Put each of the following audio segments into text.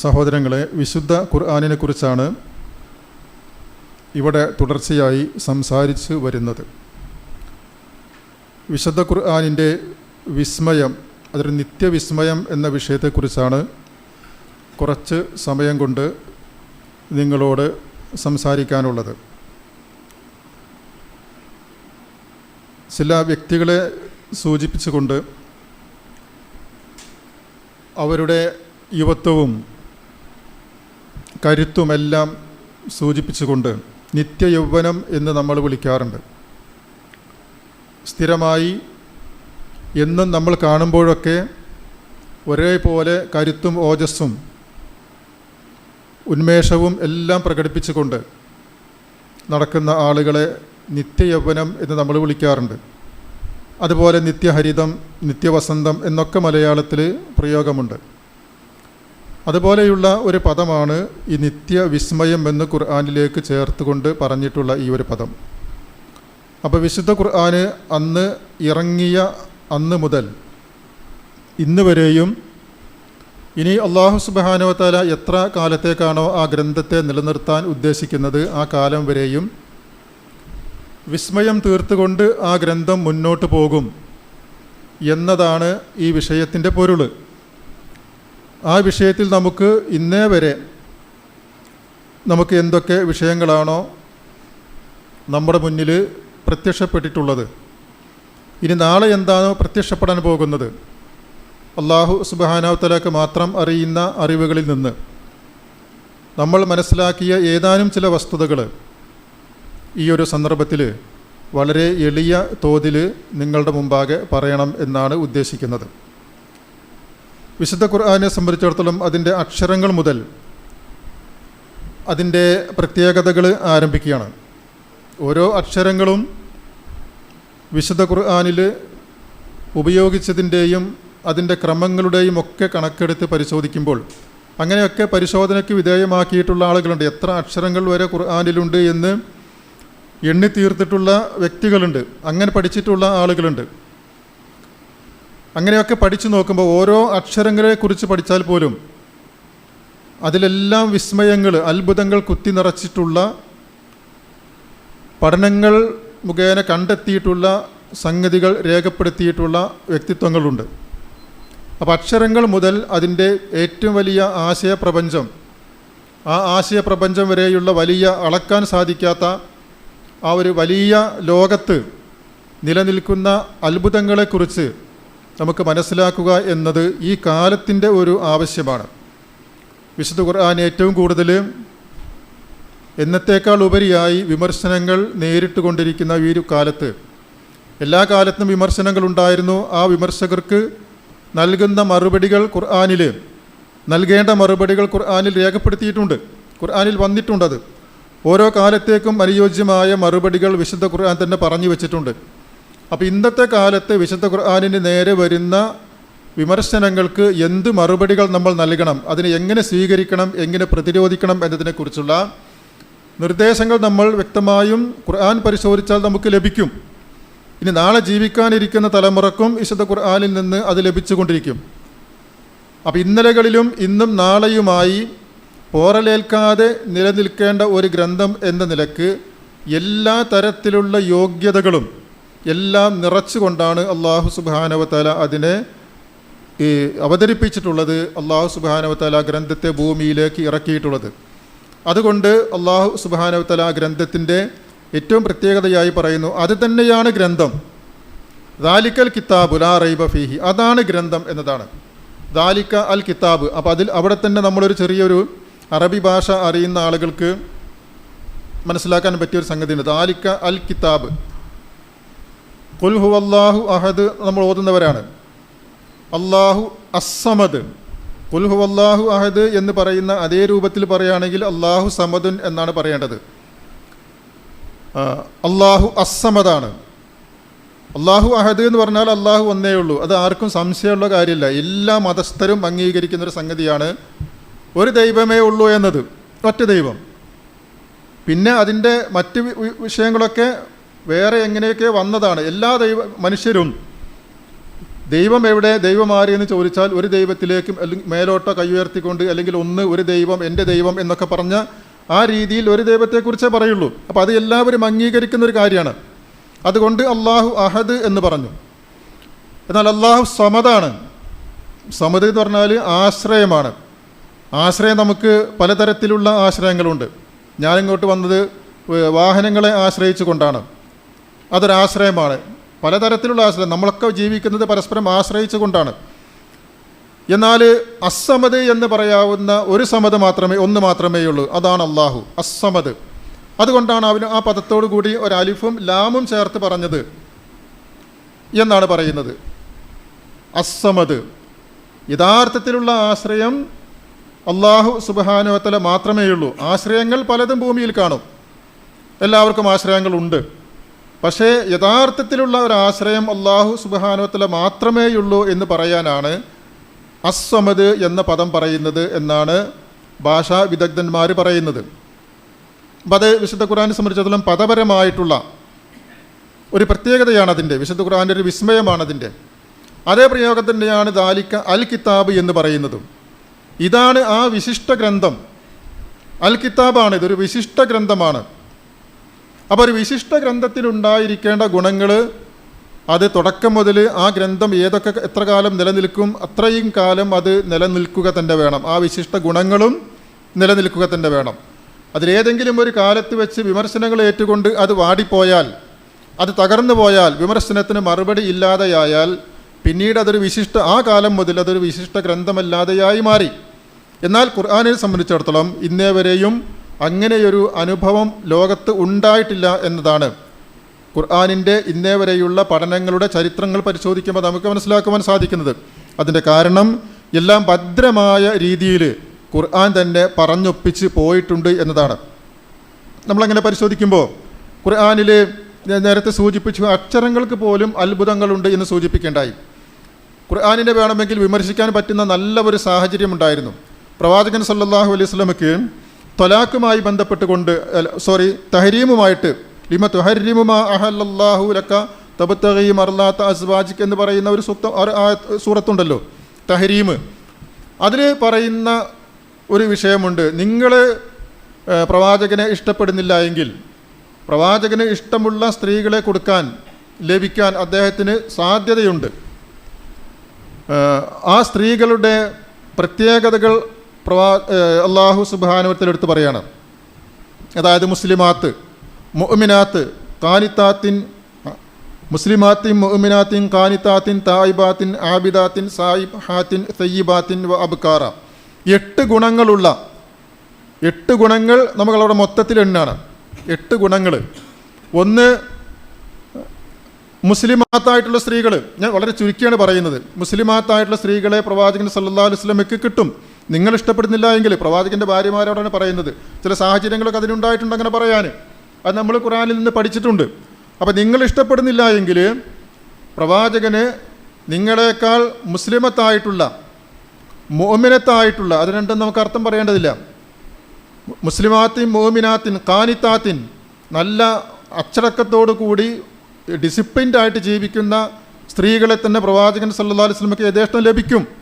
സഹോദരങ്ങളെ, വിശുദ്ധ ഖുർആനിനെ കുറിച്ചാണ് ഇവിടെ തുടർച്ചയായി സംസാരിച്ച് വരുന്നത്. വിശുദ്ധ ഖുർആനിൻ്റെ വിസ്മയം, അതൊരു നിത്യവിസ്മയം എന്ന വിഷയത്തെക്കുറിച്ചാണ് കുറച്ച് സമയം കൊണ്ട് നിങ്ങളോട് സംസാരിക്കാനുള്ളത്. ചില വ്യക്തികളെ സൂചിപ്പിച്ചുകൊണ്ട് അവരുടെ യുവത്വവും കരുത്തുമെല്ലാം സൂചിപ്പിച്ചുകൊണ്ട് നിത്യയൗവനം എന്ന് നമ്മൾ വിളിക്കാറുണ്ട്. സ്ഥിരമായി എന്നും നമ്മൾ കാണുമ്പോഴൊക്കെ ഒരേപോലെ കരുത്തും ഓജസ്സും ഉന്മേഷവും എല്ലാം പ്രകടിപ്പിച്ചുകൊണ്ട് നടക്കുന്ന ആളുകളെ നിത്യയൗവനം എന്ന് നമ്മൾ വിളിക്കാറുണ്ട്. അതുപോലെ നിത്യഹരിതം, നിത്യവസന്തം എന്നൊക്കെ മലയാളത്തിൽ പ്രയോഗമുണ്ട്. അതുപോലെയുള്ള ഒരു പദമാണ് ഈ നിത്യവിസ്മയം എന്ന് ഖുർആനിലേക്ക് ചേർത്തുകൊണ്ട് പറഞ്ഞിട്ടുള്ള ഈ ഒരു പദം. അപ്പോൾ വിശുദ്ധ ഖുർആന് അന്ന് ഇറങ്ങിയ അന്ന് മുതൽ ഇന്ന് വരെയും ഇനി അല്ലാഹു സുബ്ഹാനഹു വ തആല എത്ര കാലത്തേക്കാണോ ആ ഗ്രന്ഥത്തെ നിലനിർത്താൻ ഉദ്ദേശിക്കുന്നത് ആ കാലം വരെയും വിസ്മയം തീർത്തുകൊണ്ട് ആ ഗ്രന്ഥം മുന്നോട്ട് പോകും എന്നതാണ് ഈ വിഷയത്തിൻ്റെ പൊരുൾ. ആ വിഷയത്തിൽ നമുക്ക് ഇന്നേ വരെ നമുക്ക് എന്തൊക്കെ വിഷയങ്ങളാണോ നമ്മുടെ മുന്നിൽ പ്രത്യക്ഷപ്പെട്ടിട്ടുള്ളത്, ഇനി നാളെ എന്താണോ പ്രത്യക്ഷപ്പെടാൻ പോകുന്നത്, അല്ലാഹു സുബ്ഹാനഹു വ തആലക്ക് മാത്രം അറിയുന്ന അറിവുകളിൽ നിന്ന് നമ്മൾ മനസ്സിലാക്കിയ ഏതാനും ചില വസ്തുതകൾ ഈ ഒരു സന്ദർഭത്തിൽ വളരെ എളിയ തോതിൽ നിങ്ങളുടെ മുമ്പാകെ പറയണം എന്നാണ് ഉദ്ദേശിക്കുന്നത്. വിശുദ്ധ ഖുർആനെ സംബന്ധിച്ചിടത്തോളം അതിൻ്റെ അക്ഷരങ്ങൾ മുതൽ അതിൻ്റെ പ്രത്യേകതകൾ ആരംഭിക്കുകയാണ്. ഓരോ അക്ഷരങ്ങളും വിശുദ്ധ ഖുർആനിൽ ഉപയോഗിച്ചതിൻ്റെയും അതിൻ്റെ ക്രമങ്ങളുടെയും ഒക്കെ കണക്കെടുത്ത് പരിശോധിക്കുമ്പോൾ അങ്ങനെയൊക്കെ പരിശോധനയ്ക്ക് വിധേയമാക്കിയിട്ടുള്ള ആളുകളുണ്ട്. എത്ര അക്ഷരങ്ങൾ വരെ ഖുർആനിലുണ്ട് എന്ന് എണ്ണി തീർത്തിട്ടുള്ള വ്യക്തികളുണ്ട്, അങ്ങനെ പഠിച്ചിട്ടുള്ള ആളുകളുണ്ട്. അങ്ങനെയൊക്കെ പഠിച്ചു നോക്കുമ്പോൾ ഓരോ അക്ഷരങ്ങളെക്കുറിച്ച് പഠിച്ചാൽ പോലും അതിലെല്ലാം വിസ്മയങ്ങൾ, അത്ഭുതങ്ങൾ കുത്തി നിറച്ചിട്ടുള്ള പഠനങ്ങൾ മുഖേന കണ്ടെത്തിയിട്ടുള്ള സംഗതികൾ രേഖപ്പെടുത്തിയിട്ടുള്ള വ്യക്തിത്വങ്ങളുണ്ട്. അപ്പോൾ അക്ഷരങ്ങൾ മുതൽ അതിൻ്റെ ഏറ്റവും വലിയ ആശയപ്രപഞ്ചം, ആ ആശയപ്രപഞ്ചം വരെയുള്ള വലിയ അളക്കാൻ സാധിക്കാത്ത ആ ഒരു വലിയ ലോകത്ത് നിലനിൽക്കുന്ന അത്ഭുതങ്ങളെക്കുറിച്ച് നമുക്ക് മനസ്സിലാക്കുക എന്നത് ഈ കാലത്തിൻ്റെ ഒരു ആവശ്യമാണ്. വിശുദ്ധ ഖുർആൻ ഏറ്റവും കൂടുതൽ എന്നത്തേക്കാൾ ഉപരിയായി വിമർശനങ്ങൾ നേരിട്ട് കൊണ്ടിരിക്കുന്ന ഈ ഒരു കാലത്ത്, എല്ലാ കാലത്തും വിമർശനങ്ങളുണ്ടായിരുന്നു. ആ വിമർശകർക്ക് നൽകുന്ന മറുപടികൾ ഖുർആനിൽ, നൽകേണ്ട മറുപടികൾ ഖുർആനിൽ രേഖപ്പെടുത്തിയിട്ടുണ്ട്, ഖുർആനിൽ വന്നിട്ടുണ്ടത്. ഓരോ കാലത്തേക്കും അനുയോജ്യമായ മറുപടികൾ വിശുദ്ധ ഖുർആൻ തന്നെ പറഞ്ഞു വെച്ചിട്ടുണ്ട്. അപ്പോൾ ഇന്നത്തെ കാലത്ത് വിശുദ്ധ ഖുർആനിന് നേരെ വരുന്ന വിമർശനങ്ങൾക്ക് എന്ത് മറുപടികൾ നമ്മൾ നൽകണം, അതിനെ എങ്ങനെ സ്വീകരിക്കണം, എങ്ങനെ പ്രതിരോധിക്കണം എന്നതിനെക്കുറിച്ചുള്ള നിർദ്ദേശങ്ങൾ നമ്മൾ വ്യക്തമായും ഖുർആൻ പരിശോധിച്ചാൽ നമുക്ക് ലഭിക്കും. ഇനി നാളെ ജീവിക്കാനിരിക്കുന്ന തലമുറക്കും വിശുദ്ധ ഖുർആനിൽ നിന്ന് അത് ലഭിച്ചുകൊണ്ടിരിക്കും. അപ്പോൾ ഇന്നലകളിലും ഇന്നും നാളെയുമായി പോറലേൽക്കാതെ നിലനിൽക്കേണ്ട ഒരു ഗ്രന്ഥം എന്ന നിലക്ക് എല്ലാ തരത്തിലുള്ള യോഗ്യതകളും എല്ലാം നിറച്ചുകൊണ്ടാണ് അല്ലാഹു സുബ്ഹാനഹു വ തആല അതിനെ അവതരിപ്പിച്ചിട്ടുള്ളത്. അല്ലാഹു സുബ്ഹാനഹു വ തആല ഗ്രന്ഥത്തെ ഭൂമിയിലേക്ക് ഇറക്കിയിട്ടുള്ളത്. അതുകൊണ്ട് അല്ലാഹു സുബ്ഹാനഹു വ തആല ഗ്രന്ഥത്തിൻ്റെ ഏറ്റവും പ്രത്യേകതയായി പറയുന്നു, അത് തന്നെയാണ് ഗ്രന്ഥം. ദാലിക്കൽ കിതാബു ലാ റൈബ ഫീഹി, അതാണ് ഗ്രന്ഥം എന്നതാണ്. ദാലിക അൽ കിതാബ്. അപ്പോൾ അവിടെ തന്നെ നമ്മളൊരു ചെറിയൊരു അറബി ഭാഷ അറിയുന്ന ആളുകൾക്ക് മനസ്സിലാക്കാൻ പറ്റിയൊരു സംഗതിയുണ്ട്. ദാലിക അൽ കിതാബ്. ഖുൽ ഹുവല്ലാഹു അഹദ് നമ്മൾ ഓതുന്നവരാണ്. അല്ലാഹു അസ്സമദ്. ഖുൽ ഹുവല്ലാഹു അഹദ് എന്ന് പറയുന്ന അതേ രൂപത്തിൽ പറയുകയാണെങ്കിൽ അല്ലാഹു സമദുൻ എന്നാണ് പറയേണ്ടത്. അല്ലാഹു അസ്സമദാണ്. അല്ലാഹു അഹദ് എന്ന് പറഞ്ഞാൽ അല്ലാഹു ഒന്നേ ഉള്ളൂ. അത് ആർക്കും സംശയമുള്ള കാര്യമില്ല. എല്ലാ മതസ്ഥരും അംഗീകരിക്കുന്നൊരു സംഗതിയാണ് ഒരു ദൈവമേ ഉള്ളൂ എന്നത്, ഒറ്റ ദൈവം. പിന്നെ അതിൻ്റെ മറ്റ് വിഷയങ്ങളൊക്കെ വേറെ എങ്ങനെയൊക്കെ വന്നതാണ്. എല്ലാ മനുഷ്യരും ദൈവം എവിടെ, ദൈവം ആര് എന്ന് ചോദിച്ചാൽ ഒരു ദൈവത്തിലേക്കും അല്ലെങ്കിൽ മേലോട്ടോ കൈ ഉയർത്തിക്കൊണ്ട് അല്ലെങ്കിൽ ഒരു ദൈവം, എൻ്റെ ദൈവം എന്നൊക്കെ പറഞ്ഞ ആ രീതിയിൽ ഒരു ദൈവത്തെക്കുറിച്ചേ പറയുള്ളൂ. അപ്പോൾ അത് എല്ലാവരും അംഗീകരിക്കുന്ന ഒരു കാര്യമാണ്. അതുകൊണ്ട് അള്ളാഹു അഹദ് എന്ന് പറഞ്ഞു. എന്നാൽ അള്ളാഹു സമദാണ്. സമദ് എന്ന് പറഞ്ഞാൽ ആശ്രയമാണ്. ആശ്രയം നമുക്ക് പലതരത്തിലുള്ള ആശ്രയങ്ങളുണ്ട്. ഞാനിങ്ങോട്ട് വന്നത് വാഹനങ്ങളെ ആശ്രയിച്ചു കൊണ്ടാണ്. അതൊരാശ്രയമാണ്. പലതരത്തിലുള്ള ആശ്രയം, നമ്മളൊക്കെ ജീവിക്കുന്നത് പരസ്പരം ആശ്രയിച്ചു കൊണ്ടാണ്. എന്നാൽ അസ്സമദ് എന്ന് പറയാവുന്ന ഒരു സമദ് ഒന്ന് മാത്രമേ ഉള്ളൂ. അതാണ് അള്ളാഹു അസ്സമദ്. അതുകൊണ്ടാണ് അവന് ആ പദത്തോടു കൂടി ഒരു അലിഫും ലാമും ചേർത്ത് പറഞ്ഞത് എന്നാണ് പറയുന്നത്. അസ്സമദ്. യഥാർത്ഥത്തിലുള്ള ആശ്രയം അള്ളാഹു സുബ്ഹാനഹു വ തആല മാത്രമേ ഉള്ളൂ. ആശ്രയങ്ങൾ പലതും ഭൂമിയിൽ കാണും, എല്ലാവർക്കും ആശ്രയങ്ങളുണ്ട്. പക്ഷേ യഥാർത്ഥത്തിലുള്ള ഒരു ആശ്രയം അള്ളാഹു സുബ്ഹാനഹു വ തആല മാത്രമേ ഉള്ളൂ എന്ന് പറയാനാണ് അസ്സമദ് എന്ന പദം പറയുന്നത് എന്നാണ് ഭാഷാ വിദഗ്ധന്മാർ പറയുന്നത്. അപ്പം അത് വിശുദ്ധ ഖുർആനെ സംബന്ധിച്ചിടത്തോളം പദപരമായിട്ടുള്ള ഒരു പ്രത്യേകതയാണ് അതിൻ്റെ. വിശുദ്ധ ഖുർആൻ്റെ ഒരു വിസ്മയമാണതിൻ്റെ. അതേ പ്രയോഗം തന്നെയാണ് ദാലിക അൽ കിതാബ് എന്ന് പറയുന്നതും. ഇതാണ് ആ വിശിഷ്ട ഗ്രന്ഥം. അൽ കിതാബാണ്, ഇതൊരു വിശിഷ്ട ഗ്രന്ഥമാണ്. അപ്പോൾ ഒരു വിശിഷ്ട ഗ്രന്ഥത്തിനുണ്ടായിരിക്കേണ്ട ഗുണങ്ങൾ, അത് തുടക്കം മുതൽ ആ ഗ്രന്ഥം എത്ര കാലം നിലനിൽക്കും അത്രയും കാലം അത് നിലനിൽക്കുക തന്നെ വേണം. ആ വിശിഷ്ട ഗുണങ്ങളും നിലനിൽക്കുക തന്നെ വേണം. അതിലേതെങ്കിലും ഒരു കാലത്ത് വെച്ച് വിമർശനങ്ങൾ ഏറ്റുകൊണ്ട് അത് വാടിപ്പോയാൽ, അത് തകർന്നു പോയാൽ, വിമർശനത്തിന് മറുപടി ഇല്ലാതെയായാൽ പിന്നീട് ആ കാലം മുതൽ അതൊരു വിശിഷ്ട ഗ്രന്ഥമല്ലാതെയായി മാറി. എന്നാൽ ഖുർആനെ സംബന്ധിച്ചിടത്തോളം ഇന്നേ വരെയും അങ്ങനെയൊരു അനുഭവം ലോകത്ത് ഉണ്ടായിട്ടില്ല എന്നതാണ് ഖുർആനിൻ്റെ ഇന്നേ വരെയുള്ള പഠനങ്ങളുടെ ചരിത്രങ്ങൾ പരിശോധിക്കുമ്പോൾ നമുക്ക് മനസ്സിലാക്കുവാൻ സാധിക്കുന്നത്. അതിൻ്റെ കാരണം എല്ലാം ഭദ്രമായ രീതിയിൽ ഖുർആൻ തന്നെ പറഞ്ഞൊപ്പിച്ച് പോയിട്ടുണ്ട് എന്നതാണ്. നമ്മളങ്ങനെ പരിശോധിക്കുമ്പോൾ ഖുർആനിൽ നേരത്തെ സൂചിപ്പിച്ചു അക്ഷരങ്ങൾക്ക് പോലും അത്ഭുതങ്ങളുണ്ട് എന്ന് സൂചിപ്പിക്കേണ്ടായി. ഖുർആനിനെ വേണമെങ്കിൽ വിമർശിക്കാൻ പറ്റുന്ന നല്ല ഒരു സാഹചര്യം ഉണ്ടായിരുന്നു. പ്രവാചകൻ സല്ലല്ലാഹു അലൈഹി വസല്ലമയ്ക്ക് ത്വലാഖുമായി ബന്ധപ്പെട്ടുകൊണ്ട് തഹരീമുമായിട്ട് ലിമ തുഹരിമു മാ അഹല്ലല്ലാഹു ലക തബ്തഗി മർലാത അസ്വാജിക് എന്ന് പറയുന്ന ഒരു സൂറത്തുണ്ടല്ലോ, തഹരീം. അതിൽ പറയുന്ന ഒരു വിഷയമുണ്ട്. നിങ്ങൾ പ്രവാചകനെ ഇഷ്ടപ്പെടുന്നില്ല എങ്കിൽ പ്രവാചകന് ഇഷ്ടമുള്ള സ്ത്രീകളെ ലഭിക്കാൻ അദ്ദേഹത്തിന് സാധ്യതയുണ്ട്. ആ സ്ത്രീകളുടെ പ്രത്യേകതകൾ അല്ലാഹു സുബ്ഹാനഹു വ തആല എടുത്ത് പറയാണ്. അതായത് മുസ്ലിമാത്ത്, മുഅ്മിനാത്ത്, കാനിത്താത്തിൻ, മുസ്ലിമാത്തിൻ, മുഅ്മിനാത്തിൻ, കാനിത്താത്തിൻ, തായിബാത്തിൻ, ആബിദാത്തിൻ, സായിബാത്തിൻ, സയ്യിബാത്തിൻ വ അബ്കാറ. 8 ഗുണങ്ങളുള്ള 8 ഗുണങ്ങൾ നമ്മളവിടെ മൊത്തത്തിൽ എണ്ണാണ്. 8 ഗുണങ്ങൾ. ഒന്ന്, മുസ്ലിമാത്തായിട്ടുള്ള സ്ത്രീകൾ, ഞാൻ വളരെ ചുരുക്കിയാണ് പറയുന്നത്, മുസ്ലിമാത്തായിട്ടുള്ള സ്ത്രീകളെ പ്രവാചകൻ സല്ലല്ലാഹു അലൈഹി വസല്ലമയ്ക്ക് കിട്ടും. നിങ്ങൾ ഇഷ്ടപ്പെടുന്നില്ല എങ്കിൽ പ്രവാചകൻ്റെ ഭാര്യമാരോടാണ് പറയുന്നത്. ചില സാഹചര്യങ്ങളൊക്കെ അതിനുണ്ടായിട്ടുണ്ട് അങ്ങനെ പറയാൻ. അത് നമ്മൾ ഖുർആനിൽ നിന്ന് പഠിച്ചിട്ടുണ്ട്. അപ്പോൾ നിങ്ങൾ ഇഷ്ടപ്പെടുന്നില്ല എങ്കിൽ പ്രവാചകന് നിങ്ങളെക്കാൾ മുസ്ലിമത്തായിട്ടുള്ള, മുഅ്മിനത്തായിട്ടുള്ള, അത് രണ്ടും നമുക്ക് അർത്ഥം പറയേണ്ടതില്ല. മുസ്ലിമാത്തിൻ, മുഅ്മിനാത്തിൻ, കാനിത്താത്തിൻ, നല്ല അച്ചടക്കത്തോടു കൂടി ഡിസിപ്ലിൻഡ് ആയിട്ട് ജീവിക്കുന്ന സ്ത്രീകളെ തന്നെ പ്രവാചകൻ സല്ലല്ലാഹു അലൈഹി വസല്ലമയ്ക്ക് യഥേഷ്ടം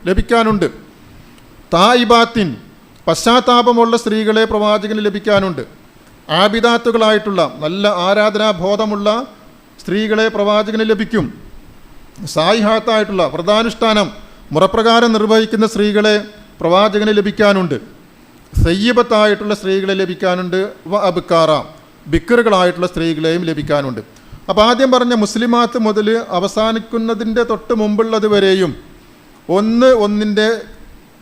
ലഭിക്കാനുണ്ട്. തായിബാത്തിൻ, പശ്ചാത്താപമുള്ള സ്ത്രീകളെ പ്രവാചകന് ലഭിക്കാനുണ്ട്. ആബിദാത്തുകളായിട്ടുള്ള നല്ല ആരാധനാബോധമുള്ള സ്ത്രീകളെ പ്രവാചകന് ലഭിക്കും. സായിഹാത്തായിട്ടുള്ള വ്രതാനുഷ്ഠാനം മുറപ്രകാരം നിർവഹിക്കുന്ന സ്ത്രീകളെ പ്രവാചകന് ലഭിക്കാനുണ്ട്. സയ്യിബത്തായിട്ടുള്ള സ്ത്രീകളെ ലഭിക്കാനുണ്ട്. വ അബ്കാറ, ബിക്കറുകളായിട്ടുള്ള സ്ത്രീകളെയും ലഭിക്കാനുണ്ട്. അപ്പോൾ ആദ്യം പറഞ്ഞ മുസ്ലിമാത്ത് മുതൽ അവസാനിക്കുന്നതിൻ്റെ തൊട്ട് മുമ്പുള്ളത് വരെയും ഒന്നിൻ്റെ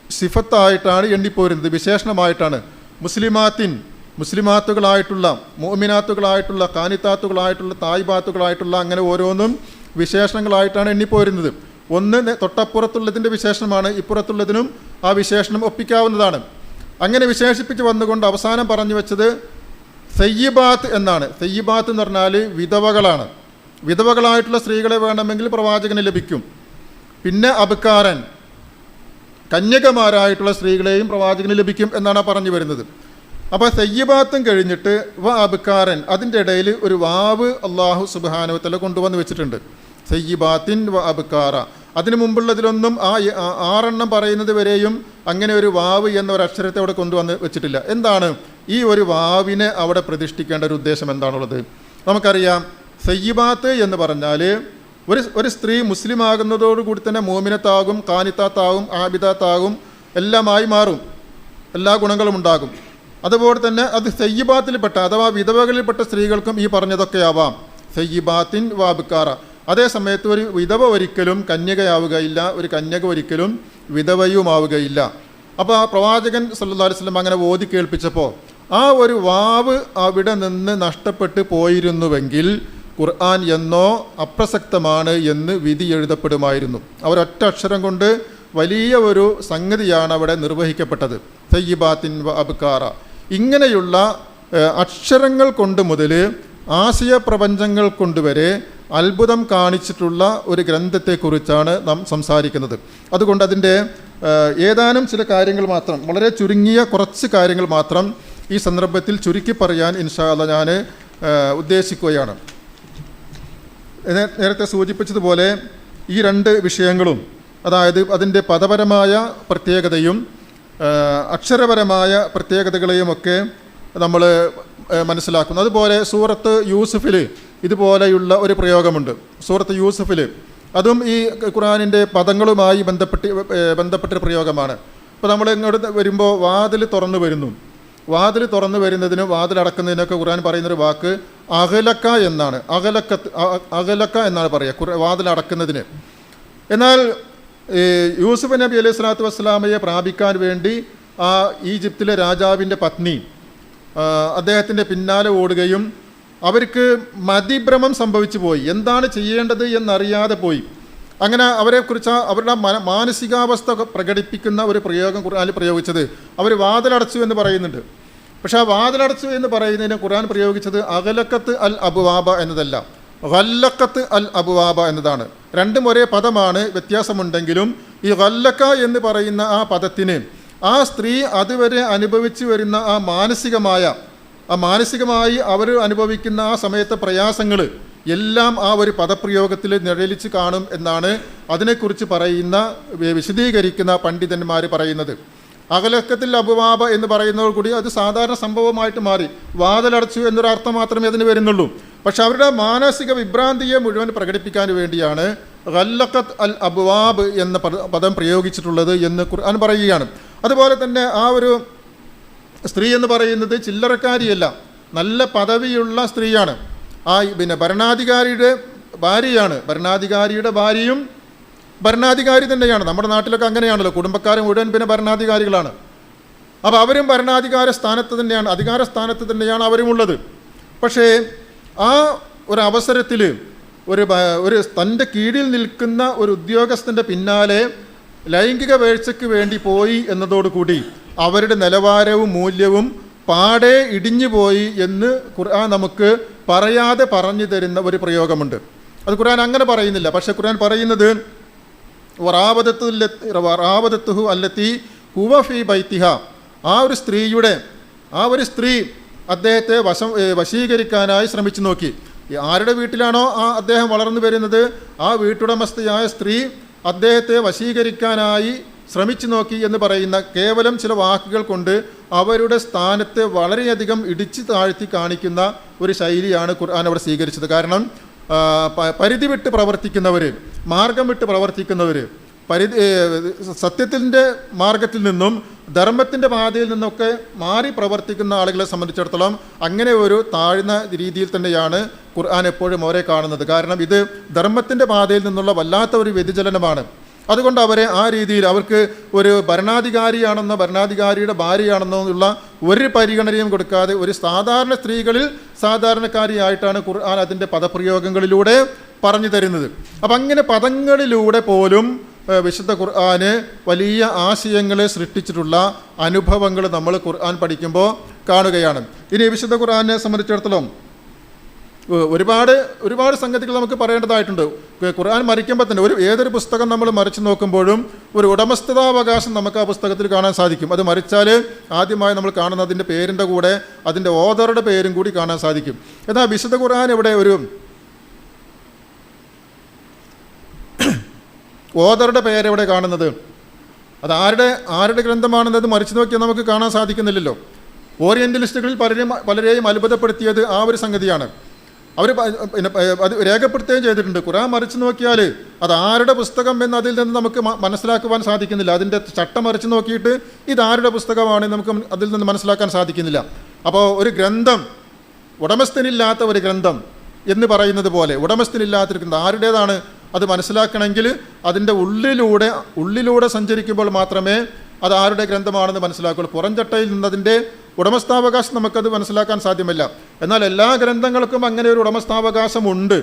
സിഫത്തായിട്ടാണ് എണ്ണിപ്പോരുന്നത്, വിശേഷണമായിട്ടാണ്. മുസ്ലിമാത്തുകളായിട്ടുള്ള, മുഅ്മിനാത്തുകളായിട്ടുള്ള, കാനിത്താത്തുകളായിട്ടുള്ള, തായിബാത്തുകളായിട്ടുള്ള, അങ്ങനെ ഓരോന്നും വിശേഷണങ്ങളായിട്ടാണ് എണ്ണിപ്പോരുന്നത്. ഒന്ന് തൊട്ടപ്പുറത്തുള്ളതിൻ്റെ വിശേഷണമാണ്, ഇപ്പുറത്തുള്ളതിനും ആ വിശേഷണം ഒപ്പിക്കാവുന്നതാണ്. അങ്ങനെ വിശേഷിപ്പിച്ച് വന്നുകൊണ്ട് അവസാനം പറഞ്ഞു വെച്ചത് സയ്യിബാത്ത് എന്നാണ്. സയ്യിബാത്ത് എന്ന് പറഞ്ഞാൽ വിധവകളാണ്. വിധവകളായിട്ടുള്ള സ്ത്രീകളെ വേണമെങ്കിൽ പ്രവാചകന് ലഭിക്കും. പിന്നെ അബ്കാരൻ, കന്യകമാരായിട്ടുള്ള സ്ത്രീകളെയും പ്രവാചകന് ലഭിക്കും എന്നാണ് പറഞ്ഞു വരുന്നത്. അപ്പോൾ സയ്യിബാത്തും കഴിഞ്ഞിട്ട് വ അബ്കാരൻ, അതിൻ്റെ ഇടയിൽ ഒരു വാവ് അല്ലാഹു സുബ്ഹാനഹു വ തആല കൊണ്ടുവന്ന് വെച്ചിട്ടുണ്ട്. സയ്യിബാത്തിൻ വ അബ്കാറ. അതിനു മുമ്പുള്ളതിലൊന്നും ആ 6 പറയുന്നത് വരെയും അങ്ങനെ ഒരു വാവ് എന്ന ഒരു അക്ഷരത്തെ അവിടെ കൊണ്ടുവന്ന് വെച്ചിട്ടില്ല. എന്താണ് ഈ ഒരു വാവിനെ അവിടെ പ്രതിഷ്ഠിക്കേണ്ട ഒരു ഉദ്ദേശം എന്താണുള്ളത്? നമുക്കറിയാം, സയ്യിബാത്ത് എന്ന് പറഞ്ഞാൽ ഒരു സ്ത്രീ മുസ്ലിം ആകുന്നതോടുകൂടി തന്നെ മോമിനത്താകും, കാനിത്താത്താകും, ആബിദാത്താകും, എല്ലാമായി മാറും, എല്ലാ ഗുണങ്ങളും ഉണ്ടാകും. അതുപോലെ തന്നെ അത് സയ്യിബാത്തിൽപ്പെട്ട അഥവാ വിധവകളിൽപ്പെട്ട സ്ത്രീകൾക്കും ഈ പറഞ്ഞതൊക്കെ ആവാം. സയ്യിബാത്തിൻ വാബുക്കാറ. അതേ സമയത്ത് ഒരു വിധവ ഒരിക്കലും കന്യകയാവുകയില്ല, ഒരു കന്യക ഒരിക്കലും വിധവയുമാവുകയില്ല. അപ്പോൾ ആ പ്രവാചകൻ സല്ലല്ലാഹു അലൈഹി വസല്ലം അങ്ങനെ ഓതി കേൾപ്പിച്ചപ്പോൾ ആ ഒരു വാവ് അവിടെ നിന്ന് നഷ്ടപ്പെട്ടു പോയിരുന്നുവെങ്കിൽ ഖുർആൻ എന്നോ അപ്രസക്തമാണ് എന്ന് വിധി എഴുതപ്പെടുമായിരുന്നു. അവരൊറ്റ അക്ഷരം കൊണ്ട് വലിയ ഒരു സംഗതിയാണ് അവിടെ നിർവഹിക്കപ്പെട്ടത്. സയ്യിബാത്തിൻ വ അബ്കാറ. ഇങ്ങനെയുള്ള അക്ഷരങ്ങൾ കൊണ്ട് മുതൽ ആശയ പ്രപഞ്ചങ്ങൾ കൊണ്ടുവരെ അത്ഭുതം കാണിച്ചിട്ടുള്ള ഒരു ഗ്രന്ഥത്തെക്കുറിച്ചാണ് നാം സംസാരിക്കുന്നത്. അതുകൊണ്ട് അതിൻ്റെ ഏതാനും ചില കാര്യങ്ങൾ മാത്രം, വളരെ ചുരുങ്ങിയ കുറച്ച് കാര്യങ്ങൾ മാത്രം ഈ സന്ദർഭത്തിൽ ചുരുക്കി പറയാൻ ഇൻഷാ അല്ലാഹ് ഞാൻ ഉദ്ദേശിക്കുകയാണ്. നേരത്തെ സൂചിപ്പിച്ചതുപോലെ ഈ 2 വിഷയങ്ങളും, അതായത് അതിൻ്റെ പദപരമായ പ്രത്യേകതയും അക്ഷരപരമായ പ്രത്യേകതകളെയുമൊക്കെ നമ്മൾ മനസ്സിലാക്കുന്നു. അതുപോലെ സൂറത്ത് യൂസുഫിൽ ഇതുപോലെയുള്ള ഒരു പ്രയോഗമുണ്ട്. സൂറത്ത് യൂസുഫിൽ അതും ഈ ഖുർആനിൻ്റെ പദങ്ങളുമായി ബന്ധപ്പെട്ടൊരു പ്രയോഗമാണ്. ഇപ്പോൾ നമ്മൾ ഇങ്ങോട്ട് വരുമ്പോൾ വാതിൽ തുറന്നു വരുന്നു. വാതിൽ തുറന്നു വരുന്നതിനും വാതിലടക്കുന്നതിനൊക്കെ ഖുർആൻ പറയുന്നൊരു വാക്ക് അഗലക്ക എന്നാണ്. അഗലക്ക എന്നാണ് പറയുക വാതിലടക്കുന്നതിന്. എന്നാൽ യൂസുഫ് നബി അലൈഹി സ്വലാത്തു വസ്സലാമയെ പ്രാപിക്കാൻ വേണ്ടി ആ ഈജിപ്തിലെ രാജാവിൻ്റെ പത്നി അദ്ദേഹത്തിൻ്റെ പിന്നാലെ ഓടുകയും അവർക്ക് മതിഭ്രമം സംഭവിച്ചു പോയി. എന്താണ് ചെയ്യേണ്ടത് എന്നറിയാതെ പോയി. അങ്ങനെ അവരെക്കുറിച്ച് അവരുടെ മാനസികാവസ്ഥ പ്രകടിപ്പിക്കുന്ന ഒരു പ്രയോഗം ഖുർആനിൽ പ്രയോഗിച്ചത് അവർ വാതിലടച്ചു എന്ന് പറയുന്നുണ്ട്. പക്ഷേ ആ വാതിലടച്ചു എന്ന് പറയുന്നതിന് ഖുർആൻ പ്രയോഗിച്ചത് അഗലക്കത്ത് അൽ അബുവാബ എന്നതല്ല, ഗല്ലക്കത്ത് അൽ അബുവാബ എന്നതാണ്. രണ്ടും ഒരേ പദമാണ്, വ്യത്യാസമുണ്ടെങ്കിലും ഈ ഗല്ലക്ക എന്ന് പറയുന്ന ആ പദത്തിന് ആ സ്ത്രീ അതുവരെ അനുഭവിച്ചു വരുന്ന ആ മാനസികമായി അവർ അനുഭവിക്കുന്ന ആ സമയത്തെ പ്രയാസങ്ങൾ എല്ലാം ആ ഒരു പദപ്രയോഗത്തിൽ നിഴലിച്ച് കാണും എന്നാണ് അതിനെക്കുറിച്ച് വിശദീകരിക്കുന്ന പണ്ഡിതന്മാർ പറയുന്നത്. അകലക്കത്തിൽ അബുവാബ എന്ന് പറയുന്നതോടുകൂടി അത് സാധാരണ സംഭവമായിട്ട് മാറി. വാതിലടച്ചു എന്നൊരർത്ഥം മാത്രമേ അതിന് വരുന്നുള്ളൂ. പക്ഷെ അവരുടെ മാനസിക വിഭ്രാന്തിയെ മുഴുവൻ പ്രകടിപ്പിക്കാൻ വേണ്ടിയാണ് ഗല്ലക്കത്ത് അൽ അബ്വാബ് എന്ന പദം പ്രയോഗിച്ചിട്ടുള്ളത് എന്ന് ഖുർആൻ പറയുകയാണ്. അതുപോലെ തന്നെ ആ ഒരു സ്ത്രീ എന്ന് പറയുന്നത് ചില്ലറക്കാരിയല്ല, നല്ല പദവിയുള്ള സ്ത്രീയാണ്. ഭരണാധികാരിയുടെ ഭാര്യയാണ്. ഭരണാധികാരിയുടെ ഭാര്യയും ഭരണാധികാരി തന്നെയാണ്. നമ്മുടെ നാട്ടിലൊക്കെ അങ്ങനെയാണല്ലോ, കുടുംബക്കാർ മുഴുവൻ പിന്നെ ഭരണാധികാരികളാണ്. അപ്പോൾ അവരും ഭരണാധികാര സ്ഥാനത്ത് തന്നെയാണ്, അധികാര സ്ഥാനത്ത് തന്നെയാണ് അവരും ഉള്ളത്. പക്ഷേ ആ ഒരു അവസരത്തിൽ ഒരു തൻ്റെ കീഴിൽ നിൽക്കുന്ന ഒരു ഉദ്യോഗസ്ഥൻ്റെ പിന്നാലെ ലൈംഗിക വീഴ്ചയ്ക്ക് വേണ്ടി പോയി എന്നതോടുകൂടി അവരുടെ നിലവാരവും മൂല്യവും പാടെ ഇടിഞ്ഞു പോയി എന്ന് ഖുർആൻ നമുക്ക് പറയാതെ പറഞ്ഞു തരുന്ന ഒരു പ്രയോഗമുണ്ട്. അത് ഖുർആൻ അങ്ങനെ പറയുന്നില്ല. പക്ഷേ ഖുർആൻ പറയുന്നത് വറാവദത്തുഹു അല്ലത്തി ഹുവ ഫീ ബൈത്തിഹ. ആ ഒരു സ്ത്രീ അദ്ദേഹത്തെ വശീകരിക്കാനായി ശ്രമിച്ചു നോക്കി. ആരുടെ വീട്ടിലാണോ അദ്ദേഹം വളർന്നു വരുന്നത്, ആ വീട്ടുടമസ്ഥയായ സ്ത്രീ അദ്ദേഹത്തെ വശീകരിക്കാനായി ശ്രമിച്ചു നോക്കി എന്ന് പറയുന്ന കേവലം ചില വാക്കുകൾ കൊണ്ട് അവരുടെ സ്ഥാനത്തെ വളരെയധികം ഇടിച്ചു താഴ്ത്തി കാണിക്കുന്ന ഒരു ശൈലിയാണ് ഖുർആൻ അവിടെ സ്വീകരിച്ചത്. കാരണം പരിധി വിട്ട് പ്രവർത്തിക്കുന്നവർ, മാർഗം വിട്ട് പ്രവർത്തിക്കുന്നവർ, സത്യത്തിൻ്റെ മാർഗത്തിൽ നിന്നും ധർമ്മത്തിൻ്റെ പാതയിൽ നിന്നൊക്കെ മാറി പ്രവർത്തിക്കുന്ന ആളുകളെ സംബന്ധിച്ചിടത്തോളം അങ്ങനെ ഒരു താഴ്ന്ന രീതിയിൽ തന്നെയാണ് ഖുർആൻ എപ്പോഴും അവരെ കാണുന്നത്. കാരണം ഇത് ധർമ്മത്തിൻ്റെ പാതയിൽ നിന്നുള്ള വല്ലാത്ത ഒരു വ്യതിചലനമാണ്. അതുകൊണ്ട് അവരെ ആ രീതിയിൽ അവർക്ക് ഒരു ഭരണാധികാരിയാണെന്നോ ഭരണാധികാരിയുടെ ഭാര്യയാണെന്നോ ഉള്ള ഒരു പരിഗണനയും കൊടുക്കാതെ ഒരു സാധാരണ സ്ത്രീകളിൽ സാധാരണക്കാരിയായിട്ടാണ് ഖുർആൻ അതിൻ്റെ പദപ്രയോഗങ്ങളിലൂടെ പറഞ്ഞു തരുന്നത്. അപ്പം അങ്ങനെ പദങ്ങളിലൂടെ പോലും വിശുദ്ധ ഖുർആന് വലിയ ആശയങ്ങളെ സൃഷ്ടിച്ചിട്ടുള്ള അനുഭവങ്ങൾ നമ്മൾ ഖുർആൻ പഠിക്കുമ്പോൾ കാണുകയാണ്. ഇനി വിശുദ്ധ ഖുർആനെ സംബന്ധിച്ചിടത്തോളം ഒരുപാട് സംഗതികൾ നമുക്ക് പറയേണ്ടതായിട്ടുണ്ട്. ഖുർആൻ മറിക്കുമ്പോൾ തന്നെ ഏതൊരു പുസ്തകം നമ്മൾ മറിച്ച് നോക്കുമ്പോഴും ഒരു ഉടമസ്ഥതാവകാശം നമുക്ക് ആ പുസ്തകത്തിൽ കാണാൻ സാധിക്കും. അത് മറിച്ചാൽ ആദ്യമായി നമ്മൾ കാണുന്നതിൻ്റെ പേരിൻ്റെ കൂടെ അതിൻ്റെ ഓഥറുടെ പേരും കൂടി കാണാൻ സാധിക്കും. എന്നാൽ വിശുദ്ധ ഖുർആൻ ഇവിടെ ഓതറുടെ പേരെവിടെ കാണുന്നത്? അത് ആരുടെ ഗ്രന്ഥമാണെന്നത് മറിച്ച് നോക്കിയാൽ നമുക്ക് കാണാൻ സാധിക്കുന്നില്ലല്ലോ. ഓറിയൻ്റലിസ്റ്റുകളിൽ പലരെയും അത്ഭുതപ്പെടുത്തിയത് ആ ഒരു സംഗതിയാണ്. അവർ അത് രേഖപ്പെടുത്തുകയും ചെയ്തിട്ടുണ്ട്. ഖുർആൻ മറിച്ച് നോക്കിയാൽ അത് ആരുടെ പുസ്തകം എന്ന് അതിൽ നിന്ന് നമുക്ക് മനസ്സിലാക്കുവാൻ സാധിക്കുന്നില്ല. അതിൻ്റെ ചട്ടം മറിച്ച് നോക്കിയിട്ട് ഇതാരുടെ പുസ്തകമാണ് നമുക്ക് അതിൽ നിന്ന് മനസ്സിലാക്കാൻ സാധിക്കുന്നില്ല. അപ്പോൾ ഒരു ഗ്രന്ഥം, ഉടമസ്ഥനില്ലാത്ത ഒരു ഗ്രന്ഥം എന്ന് പറയുന്നത് പോലെ ഉടമസ്ഥനില്ലാത്തൊരു ഗ്രന്ഥം ആരുടേതാണ് അത് മനസ്സിലാക്കണമെങ്കിൽ അതിൻ്റെ ഉള്ളിലൂടെ സഞ്ചരിക്കുമ്പോൾ മാത്രമേ അത് ആരുടെ ഗ്രന്ഥമാണെന്ന് മനസ്സിലാക്കുള്ളൂ. പുറംചട്ടയിൽ നിന്നതിൻ്റെ ഉടമസ്ഥാവകാശം നമുക്കത് മനസ്സിലാക്കാൻ സാധ്യമല്ല. എന്നാൽ എല്ലാ ഗ്രന്ഥങ്ങൾക്കും അങ്ങനെ ഒരു ഉടമസ്ഥാവകാശമുണ്ട്.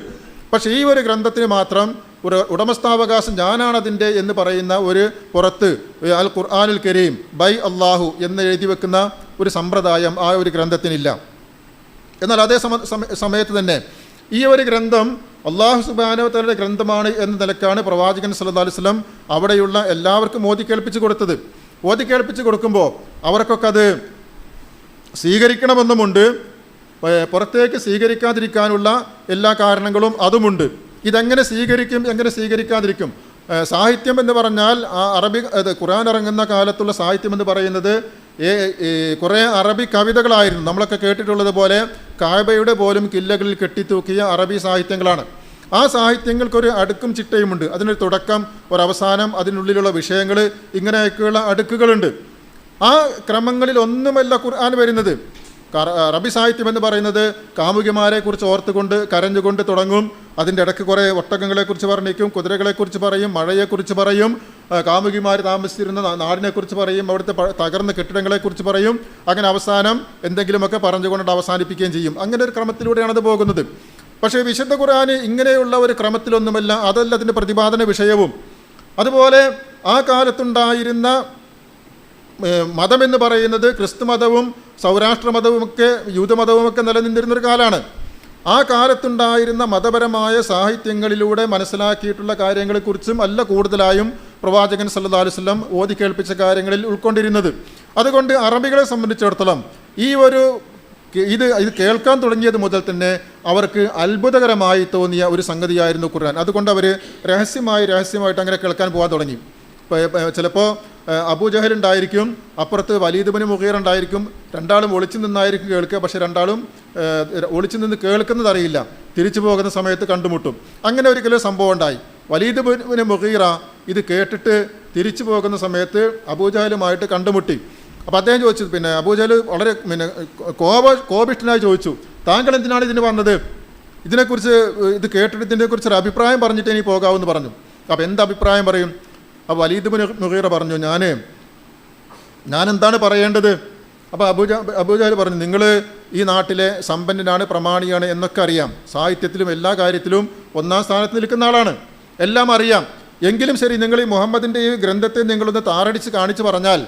പക്ഷേ ഈ ഒരു ഗ്രന്ഥത്തിന് മാത്രം ഒരു ഉടമസ്ഥാവകാശം ഞാനാണതിൻ്റെ എന്ന് പറയുന്ന ഒരു പുറത്ത് അൽ ഖുർആനുൽ കരീം ബൈ അള്ളാഹു എന്ന് എഴുതി വെക്കുന്ന ഒരു സമ്പ്രദായം ആ ഒരു ഗ്രന്ഥത്തിനില്ല. എന്നാൽ അതേ സമയത്ത് തന്നെ ഈ ഒരു ഗ്രന്ഥം അള്ളാഹു സുബ്ഹാനഹു വ തആലയുടെ ഗ്രന്ഥമാണ് എന്ന നിലക്കാണ് പ്രവാചകൻ സല്ലല്ലാഹു അലൈഹി വസല്ലം അവിടെയുള്ള എല്ലാവർക്കും ഓതി കേൾപ്പിച്ച് കൊടുത്തത്. ഓതി കേൾപ്പിച്ച് കൊടുക്കുമ്പോൾ അവർക്കൊക്കെ അത് സ്വീകരിക്കണമെന്നുമുണ്ട്, പുറത്തേക്ക് സ്വീകരിക്കാതിരിക്കാനുള്ള എല്ലാ കാരണങ്ങളും അതുമുണ്ട്. ഇതെങ്ങനെ സ്വീകരിക്കും, എങ്ങനെ സ്വീകരിക്കാതിരിക്കും? സാഹിത്യം എന്ന് പറഞ്ഞാൽ ഖുർആൻ ഇറങ്ങുന്ന കാലത്തുള്ള സാഹിത്യം എന്ന് പറയുന്നത് കുറേ അറബി കവിതകളായിരുന്നു. നമ്മളൊക്കെ കേട്ടിട്ടുള്ളത് പോലെ കാബയുടെ പോലും കില്ലകളിൽ കെട്ടിത്തൂക്കിയ അറബി സാഹിത്യങ്ങളാണ്. ആ സാഹിത്യങ്ങൾക്കൊരു അടുക്കും ചിട്ടയുമുണ്ട്. അതിനൊരു തുടക്കം, ഒരവസാനം, അതിനുള്ളിലുള്ള വിഷയങ്ങൾ, ഇങ്ങനെയൊക്കെയുള്ള അടുക്കുകളുണ്ട്. ആ ക്രമങ്ങളിൽ ഒന്നുമല്ല ഖുർആൻ വരുന്നത്. അറബി സാഹിത്യം എന്ന് പറയുന്നത് കാമുകിമാരെക്കുറിച്ച് ഓർത്തുകൊണ്ട് കരഞ്ഞുകൊണ്ട് തുടങ്ങും. അതിൻ്റെ ഇടയ്ക്ക് കുറേ ഒട്ടകങ്ങളെക്കുറിച്ച് വർണ്ണിക്കും, കുതിരകളെക്കുറിച്ച് പറയും, മഴയെക്കുറിച്ച് പറയും, കാമുകിമാർ താമസിച്ചിരുന്ന നാടിനെക്കുറിച്ച് പറയും, അവിടുത്തെ തകർന്ന കെട്ടിടങ്ങളെക്കുറിച്ച് പറയും. അങ്ങനെ അവസാനം എന്തെങ്കിലുമൊക്കെ പറഞ്ഞുകൊണ്ട് അവസാനിപ്പിക്കുകയും ചെയ്യും. അങ്ങനെ ഒരു ക്രമത്തിലൂടെയാണ് അത് പോകുന്നത്. പക്ഷേ വിശുദ്ധ ഖുർആൻ ഇങ്ങനെയുള്ള ഒരു ക്രമത്തിലൊന്നുമല്ല. അതല്ല അതിൻ്റെ പ്രതിപാദന വിഷയവും. അതുപോലെ ആ കാലത്തുണ്ടായിരുന്ന മതമെന്ന് പറയുന്നത് ക്രിസ്തു മതവും സൗരാഷ്ട്ര മതവുമൊക്കെ യൂതമതവുമൊക്കെ നിലനിന്നിരുന്നൊരു കാലമാണ്. ആ കാലത്തുണ്ടായിരുന്ന മതപരമായ സാഹിത്യങ്ങളിലൂടെ മനസ്സിലാക്കിയിട്ടുള്ള കാര്യങ്ങളെക്കുറിച്ചും അല്ല കൂടുതലായും പ്രവാചകൻ സല്ലല്ലാഹു അലൈഹി വസല്ലം ഓതി കേൾപ്പിച്ച കാര്യങ്ങളിൽ ഉൾക്കൊണ്ടിരുന്നത്. അതുകൊണ്ട് അറബികളെ സംബന്ധിച്ചിടത്തോളം ഇത് കേൾക്കാൻ തുടങ്ങിയത് മുതൽ തന്നെ അവർക്ക് അത്ഭുതകരമായി തോന്നിയ ഒരു സംഗതിയായിരുന്നു ഖുർആൻ. അതുകൊണ്ട് അവർ രഹസ്യമായിട്ട് അങ്ങനെ കേൾക്കാൻ പോകാൻ തുടങ്ങി. ചിലപ്പോൾ അബൂജഹൽ ഉണ്ടായിരിക്കും, അപ്പുറത്ത് വലീദ് ഇബ്നു മുഗീറ ഉണ്ടായിരിക്കും. രണ്ടാളും ഒളിച്ചു നിന്നായിരിക്കും കേൾക്കുക. പക്ഷേ രണ്ടാളും ഒളിച്ചു നിന്ന് കേൾക്കുന്നത് അറിയില്ല. തിരിച്ചു പോകുന്ന സമയത്ത് കണ്ടുമുട്ടും. അങ്ങനെ ഒരിക്കലും സംഭവം ഉണ്ടായി. വലീദ് ഇബ്നു മുഗീറ ഇത് കേട്ടിട്ട് തിരിച്ചു പോകുന്ന സമയത്ത് അബൂജഹലുമായിട്ട് കണ്ടുമുട്ടി. അപ്പോൾ അദ്ദേഹം ചോദിച്ചു, അബൂജഹൽ വളരെ കോപിഷ്ഠനായി ചോദിച്ചു, താങ്കൾ എന്തിനാണ് ഇതിന് വന്നത്? ഇതിനെക്കുറിച്ച് ഇത് കേട്ടിട്ട് ഇതിനെക്കുറിച്ചൊരു അഭിപ്രായം പറഞ്ഞിട്ട് ഇനി പോകാമെന്ന് പറഞ്ഞു. അപ്പോൾ എന്ത് അഭിപ്രായം പറയും? അപ്പോൾ വലീദ് ഇബ്നു മുഗീറ പറഞ്ഞു, ഞാൻ എന്താണ് പറയേണ്ടത്? അപ്പോൾ അബൂജഹൽ പറഞ്ഞു, നിങ്ങൾ ഈ നാട്ടിലെ സമ്പന്നനാണ്, പ്രമാണിയാണ് എന്നൊക്കെ അറിയാം. സാഹിത്യത്തിലും എല്ലാ കാര്യത്തിലും ഒന്നാം സ്ഥാനത്ത് നിൽക്കുന്ന ആളാണ്, എല്ലാം അറിയാം. എങ്കിലും ശരി, നിങ്ങൾ ഈ മുഹമ്മദിൻ്റെ ഈ ഗ്രന്ഥത്തെ നിങ്ങളൊന്ന് താറടിച്ച് കാണിച്ച് പറഞ്ഞാൽ,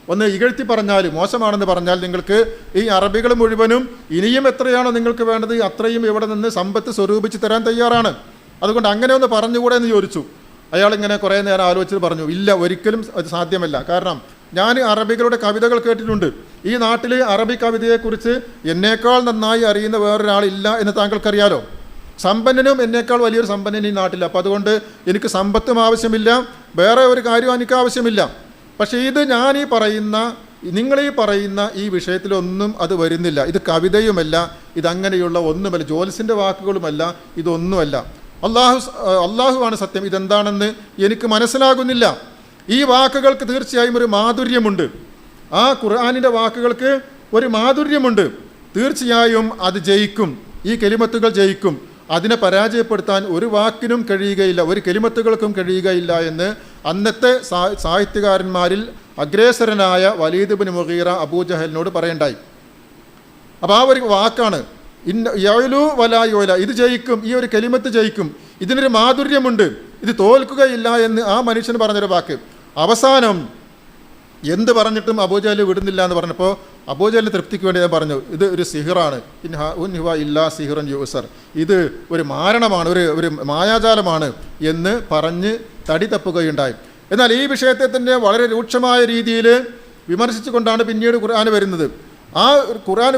ഒന്ന് ഇകഴ്ത്തി പറഞ്ഞാൽ, മോശമാണെന്ന് പറഞ്ഞാൽ, നിങ്ങൾക്ക് ഈ അറബികൾ മുഴുവനും ഇനിയും എത്രയാണോ നിങ്ങൾക്ക് വേണ്ടത് അത്രയും ഇവിടെ നിന്ന് സമ്പത്ത് സ്വരൂപിച്ച് തരാൻ തയ്യാറാണ്. അതുകൊണ്ട് അങ്ങനെ ഒന്ന് പറഞ്ഞുകൂടെ എന്ന് ചോദിച്ചു. അയാളിങ്ങനെ കുറേ നേരം ആലോചിച്ച് പറഞ്ഞു, ഇല്ല, ഒരിക്കലും അത് സാധ്യമല്ല. കാരണം ഞാൻ അറബികളുടെ കവിതകൾ കേട്ടിട്ടുണ്ട്. ഈ നാട്ടിൽ അറബി കവിതയെക്കുറിച്ച് എന്നേക്കാൾ നന്നായി അറിയുന്ന വേറൊരാളില്ല എന്ന് താങ്കൾക്കറിയാലോ. സമ്പന്നനും എന്നേക്കാൾ വലിയൊരു സമ്പന്നൻ ഈ നാട്ടിൽ. അപ്പോൾ അതുകൊണ്ട് എനിക്ക് സമ്പത്തും ആവശ്യമില്ല, വേറെ ഒരു കാര്യവും എനിക്ക് ആവശ്യമില്ല. പക്ഷേ ഇത് നിങ്ങളീ പറയുന്ന ഈ വിഷയത്തിലൊന്നും അത് വരുന്നില്ല. ഇത് കവിതയുമല്ല, ഇതങ്ങനെയുള്ള ഒന്നുമല്ല, ജോലിസിൻ്റെ വാക്കുകളുമല്ല, ഇതൊന്നുമല്ല. അള്ളാഹുവാണ് സത്യം. ഇതെന്താണെന്ന് എനിക്ക് മനസ്സിലാകുന്നില്ല. ഈ വാക്കുകൾക്ക് തീർച്ചയായും ഒരു മാധുര്യമുണ്ട്. ആ ഖുർആനിൻ്റെ വാക്കുകൾക്ക് ഒരു മാധുര്യമുണ്ട്. തീർച്ചയായും അത് ജയിക്കും. ഈ കെലിമത്തുകൾ ജയിക്കും. അതിനെ പരാജയപ്പെടുത്താൻ ഒരു വാക്കിനും കഴിയുകയില്ല, ഒരു കെലിമത്തുകൾക്കും കഴിയുകയില്ല എന്ന് അന്നത്തെ സാഹിത്യകാരന്മാരിൽ അഗ്രേസരനായ വലീദ് ഇബ്നു മുഗീറ അബൂജഹലിനോട് പറയണ്ടായി. അപ്പോൾ ആ ഒരു വാക്കാണ് യഅലു വലാ യുഅല. ഇത് ജയിക്കും, ഈ ഒരു കെലിമത്ത് ജയിക്കും, ഇതിനൊരു മാധുര്യമുണ്ട്, ഇത് തോൽക്കുകയില്ല എന്ന് ആ മനുഷ്യന് പറഞ്ഞൊരു വാക്ക്. അവസാനം എന്ത് പറഞ്ഞിട്ടും അബൂജഹൽ വിടുന്നില്ല എന്ന് പറഞ്ഞപ്പോൾ അബൂജഹലിന് തൃപ്തിക്ക് വേണ്ടി ഞാൻ പറഞ്ഞു, ഇത് ഒരു സിഹിറാണ്, ഇല്ലാ സിഹിറൻ യൂസർ, ഇത് ഒരു മാരണമാണ്, ഒരു മായാജാലമാണ് എന്ന് പറഞ്ഞ് തടി തപ്പുകയുണ്ടായി. എന്നാൽ ഈ വിഷയത്തെ തന്നെ വളരെ രൂക്ഷമായ രീതിയിൽ വിമർശിച്ചുകൊണ്ടാണ് പിന്നീട് ഖുർആൻ വരുന്നത്. ആ ഖുർആൻ